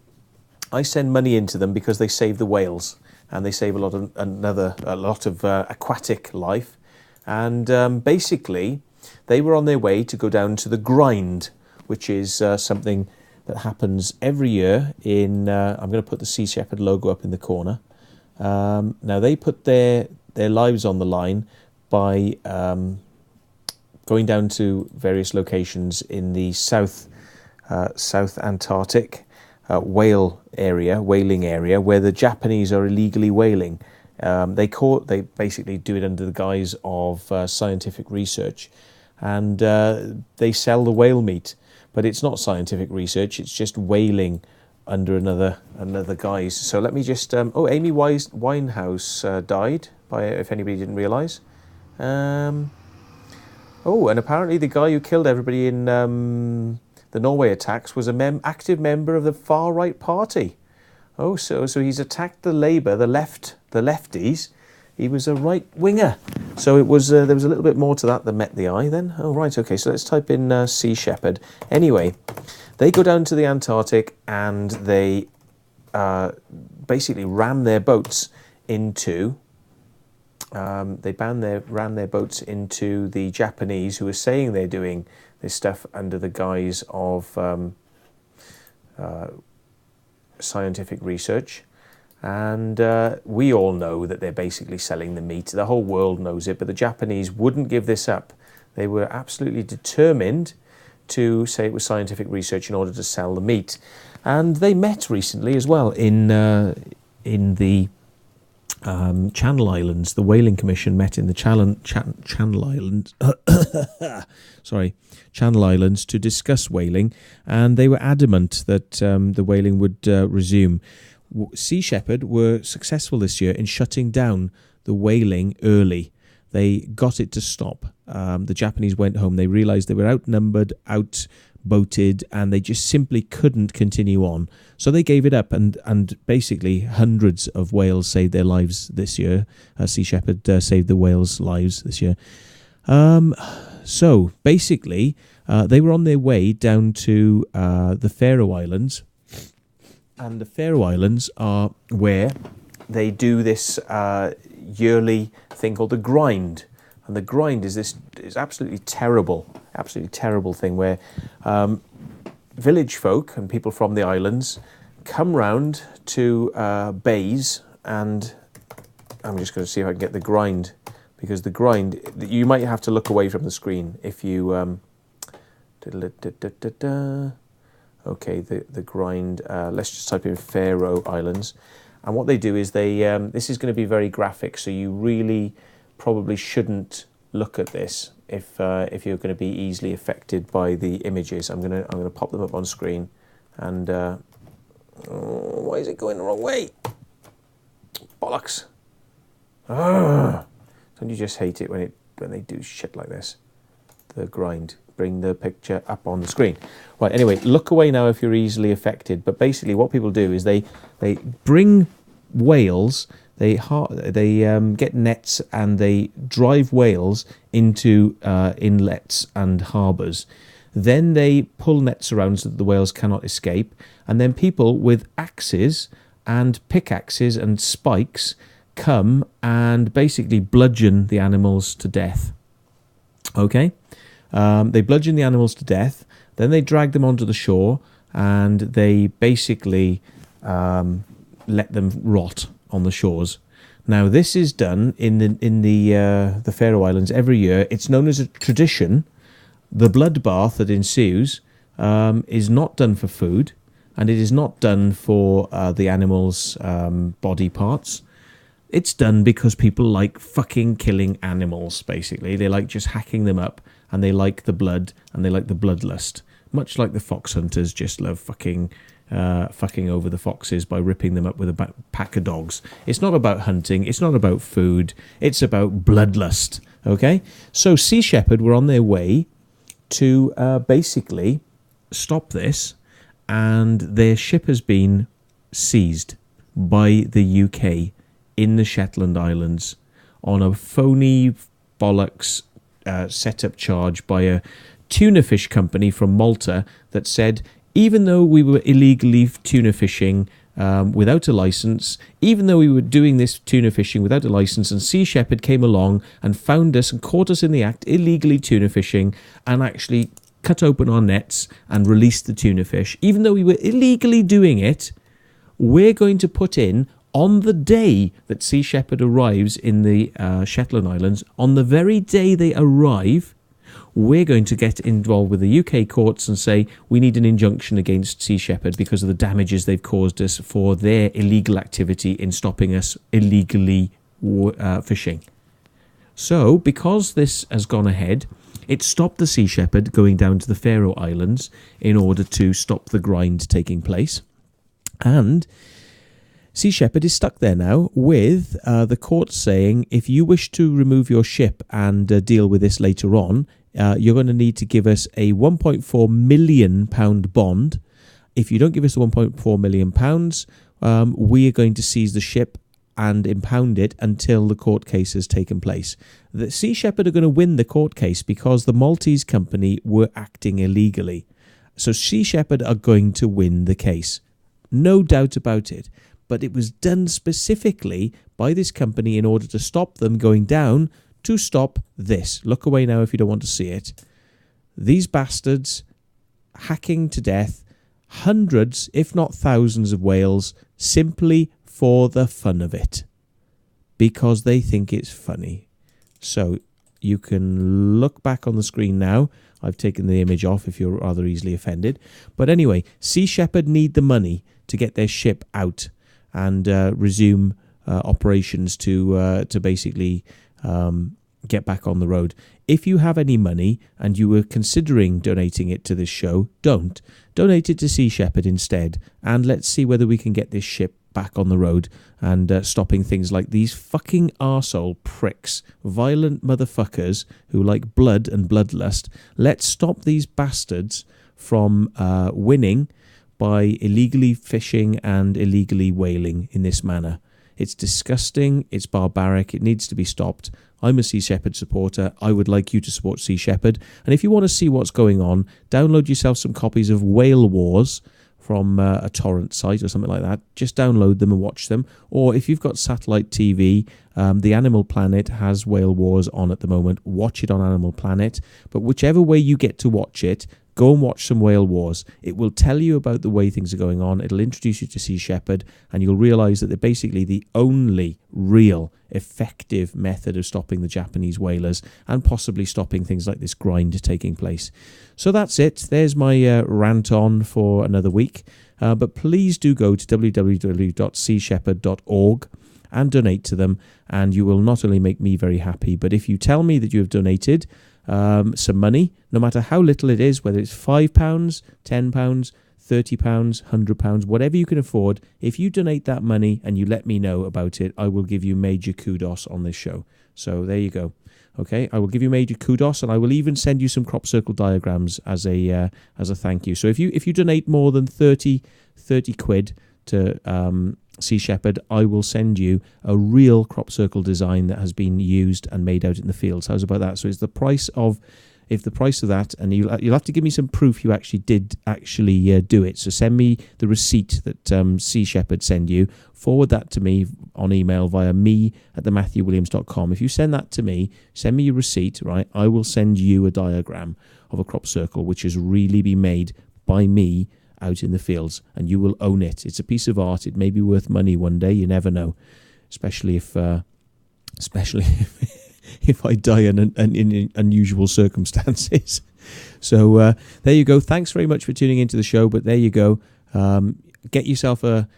I send money into them because they save the whales and they save a lot of aquatic life. And basically, they were on their way to go down to the Grind, which is something that happens every year in. I'm going to put the Sea Shepherd logo up in the corner. Now they put their lives on the line by going down to various locations in the South Antarctic whaling area, where the Japanese are illegally whaling. They basically do it under the guise of scientific research, and they sell the whale meat, but it's not scientific research. It's just whaling under another guise. So let me just Amy Winehouse died, if anybody didn't realise. And apparently the guy who killed everybody in the Norway attacks was an active member of the far right party. Oh, so he's attacked the Labour, the lefties. He was a right winger. So it was there was a little bit more to that than met the eye then. Oh right, okay. So let's type in Sea Shepherd. Anyway, they go down to the Antarctic and they basically ram their boats into. Ram their boats into the Japanese, who are saying they're doing this stuff under the guise of scientific research. And we all know that they're basically selling the meat. The whole world knows it, but the Japanese wouldn't give this up. They were absolutely determined to say it was scientific research in order to sell the meat. And they met recently as well in the Channel Islands. The Whaling Commission met in the Channel Islands. Channel Islands to discuss whaling, and they were adamant that the whaling would resume. Sea Shepherd were successful this year in shutting down the whaling early. They got it to stop. The Japanese went home. They realized they were outnumbered, outboated, and they just simply couldn't continue on. So they gave it up, and basically hundreds of whales saved their lives this year. Sea Shepherd saved the whales' lives this year. So basically, they were on their way down to the Faroe Islands. And the Faroe Islands are where they do this yearly thing called the grind. And the grind is absolutely terrible thing where village folk and people from the islands come round to bays, and I'm just going to see if I can get the grind, because the grind, you might have to look away from the screen if you okay, the grind, let's just type in Faroe Islands. And what they do is they, this is going to be very graphic, so you really probably shouldn't look at this if you're going to be easily affected by the images. I'm going to pop them up on screen, and why is it going the wrong way? Bollocks! Don't you just hate it when they do shit like this? The grind. Bring the picture up on the screen. Right, anyway, look away now if you're easily affected. But basically what people do is they bring whales, they get nets and they drive whales into inlets and harbours. Then they pull nets around so that the whales cannot escape. And then people with axes and pickaxes and spikes come and basically bludgeon the animals to death. Okay? They bludgeon the animals to death, then they drag them onto the shore, and they basically let them rot on the shores. Now, this is done in the Faroe Islands every year. It's known as a tradition. The bloodbath that ensues is not done for food, and it is not done for the animals' body parts. It's done because people like fucking killing animals, basically. They like just hacking them up, and they like the blood, and they like the bloodlust. Much like the fox hunters just love fucking over the foxes by ripping them up with a pack of dogs. It's not about hunting, it's not about food, it's about bloodlust, okay? So Sea Shepherd were on their way to basically stop this, and their ship has been seized by the UK in the Shetland Islands on a phony bollocks set-up charge by a tuna fish company from Malta that said, even though we were illegally tuna fishing without a license, even though we were doing this tuna fishing without a license, and Sea Shepherd came along and found us and caught us in the act, illegally tuna fishing, and actually cut open our nets and released the tuna fish, even though we were illegally doing it, we're going to put in, on the day that Sea Shepherd arrives in the Shetland Islands, on the very day they arrive, we're going to get involved with the UK courts and say we need an injunction against Sea Shepherd because of the damages they've caused us for their illegal activity in stopping us illegally fishing. So, because this has gone ahead, it stopped the Sea Shepherd going down to the Faroe Islands in order to stop the grind taking place. And Sea Shepherd is stuck there now with the court saying, if you wish to remove your ship and deal with this later on, you're going to need to give us a £1.4 million bond. If you don't give us the £1.4 million, we are going to seize the ship and impound it until the court case has taken place. The Sea Shepherd are going to win the court case because the Maltese company were acting illegally. So Sea Shepherd are going to win the case. No doubt about it. But it was done specifically by this company in order to stop them going down to stop this. Look away now if you don't want to see it. These bastards hacking to death hundreds, if not thousands of whales simply for the fun of it. Because they think it's funny. So you can look back on the screen now. I've taken the image off if you're rather easily offended. But anyway, Sea Shepherd need the money to get their ship out and resume operations to basically get back on the road. If you have any money and you were considering donating it to this show, don't. Donate it to Sea Shepherd instead, and let's see whether we can get this ship back on the road and stopping things like these fucking arsehole pricks, violent motherfuckers who like blood and bloodlust. Let's stop these bastards from winning by illegally fishing and illegally whaling in this manner. It's disgusting, it's barbaric, it needs to be stopped. I'm a Sea Shepherd supporter. I would like you to support Sea Shepherd. And if you want to see what's going on, download yourself some copies of Whale Wars from a torrent site or something like that. Just download them and watch them. Or if you've got satellite TV, the Animal Planet has Whale Wars on at the moment. Watch it on Animal Planet. But whichever way you get to watch it, go and watch some Whale Wars. It will tell you about the way things are going on. It'll introduce you to Sea Shepherd, and you'll realise that they're basically the only real effective method of stopping the Japanese whalers and possibly stopping things like this grind taking place. So that's it. There's my rant on for another week. But please do go to www.seashepherd.org and donate to them, and you will not only make me very happy, but if you tell me that you have donated some money, no matter how little it is, whether it's £5, £10, £30, £100, whatever you can afford, if you donate that money and you let me know about it, I will give you major kudos on this show. So there you go. Okay, I will give you major kudos, and I will even send you some crop circle diagrams as a thank you. So if you donate more than 30 quid to Sea Shepherd, I will send you a real crop circle design that has been used and made out in the fields. How's about that? So it's the price of that, and you'll have to give me some proof you actually did do it. So send me the receipt that Sea Shepherd send you. Forward that to me on email via me@thematthewwilliams.com. If you send that to me, send me your receipt, right? I will send you a diagram of a crop circle which has really been made by me out in the fields, and you will own it. It's a piece of art. It may be worth money one day. You never know, especially if if I die in unusual circumstances. So there you go. Thanks very much for tuning into the show. But there you go. Get yourself a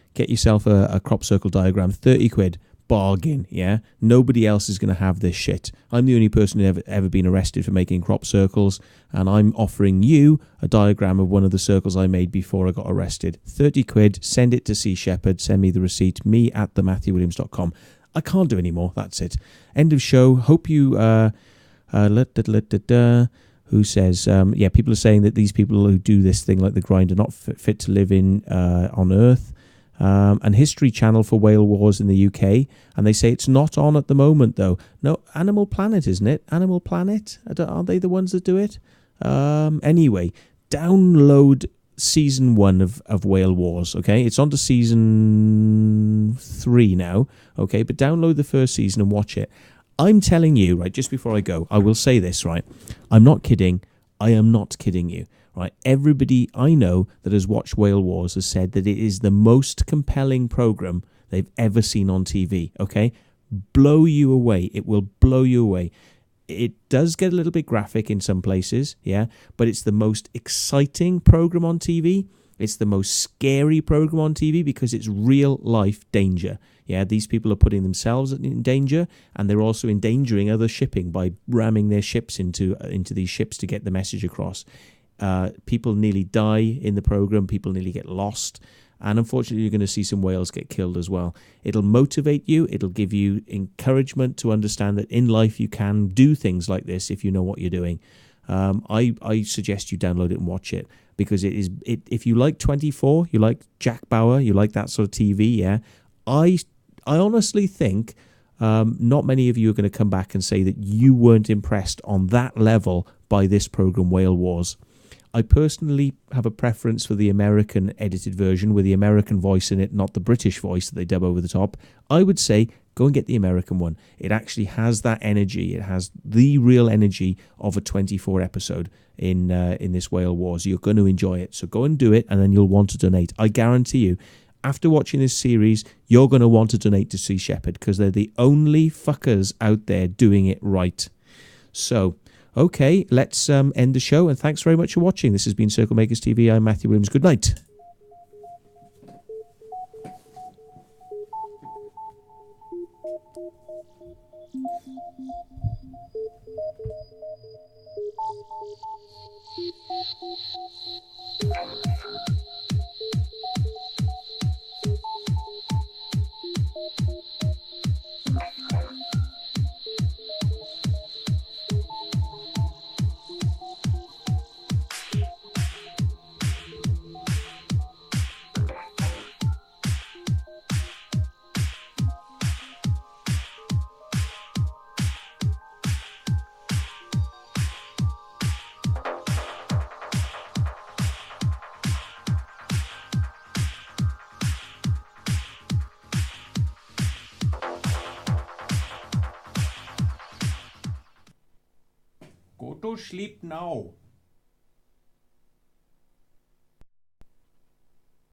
crop circle diagram. 30 quid. Bargain, yeah? Nobody else is going to have this shit. I'm the only person who's ever been arrested for making crop circles, and I'm offering you a diagram of one of the circles I made before I got arrested. 30 quid, send it to Sea Shepherd, send me the receipt, me@thematthewwilliams.com. I can't do any more, that's it. End of show. Hope you... who says, people are saying that these people who do this thing like the grind are not fit to live on Earth. And History Channel for Whale Wars in the UK, and they say it's not on at the moment though. No, Animal Planet, isn't it? Animal Planet? Aren't they the ones that do it? Anyway, download season 1 of Whale Wars, okay? It's on to season 3 now, okay? But download the first season and watch it. I'm telling you, right, just before I go, I will say this, right? I'm not kidding. I am not kidding you. Right, everybody I know that has watched Whale Wars has said that it is the most compelling program they've ever seen on TV. Okay, blow you away. It will blow you away. It does get a little bit graphic in some places, yeah, but it's the most exciting program on TV. It's the most scary program on TV because it's real life danger. Yeah, these people are putting themselves in danger, and they're also endangering other shipping by ramming their ships into these ships to get the message across. People nearly die in the program. People nearly get lost, and unfortunately you're going to see some whales get killed as well. It'll motivate you. It'll give you encouragement to understand that in life you can do things like this if you know what you're doing. I suggest you download it and watch it, because if you like 24, you like Jack Bauer, you like that sort of TV, yeah, I honestly think not many of you are going to come back and say that you weren't impressed on that level by this program, Whale Wars. I personally have a preference for the American edited version with the American voice in it, not the British voice that they dub over the top. I would say go and get the American one. It actually has that energy. It has the real energy of a 24 episode in this Whale Wars. You're going to enjoy it. So go and do it, and then you'll want to donate. I guarantee you, after watching this series, you're going to want to donate to Sea Shepherd, because they're the only fuckers out there doing it right. So... okay, let's end the show, and thanks very much for watching. This has been Circlemakers TV. I'm Matthew Williams. Good night. Go to sleep now.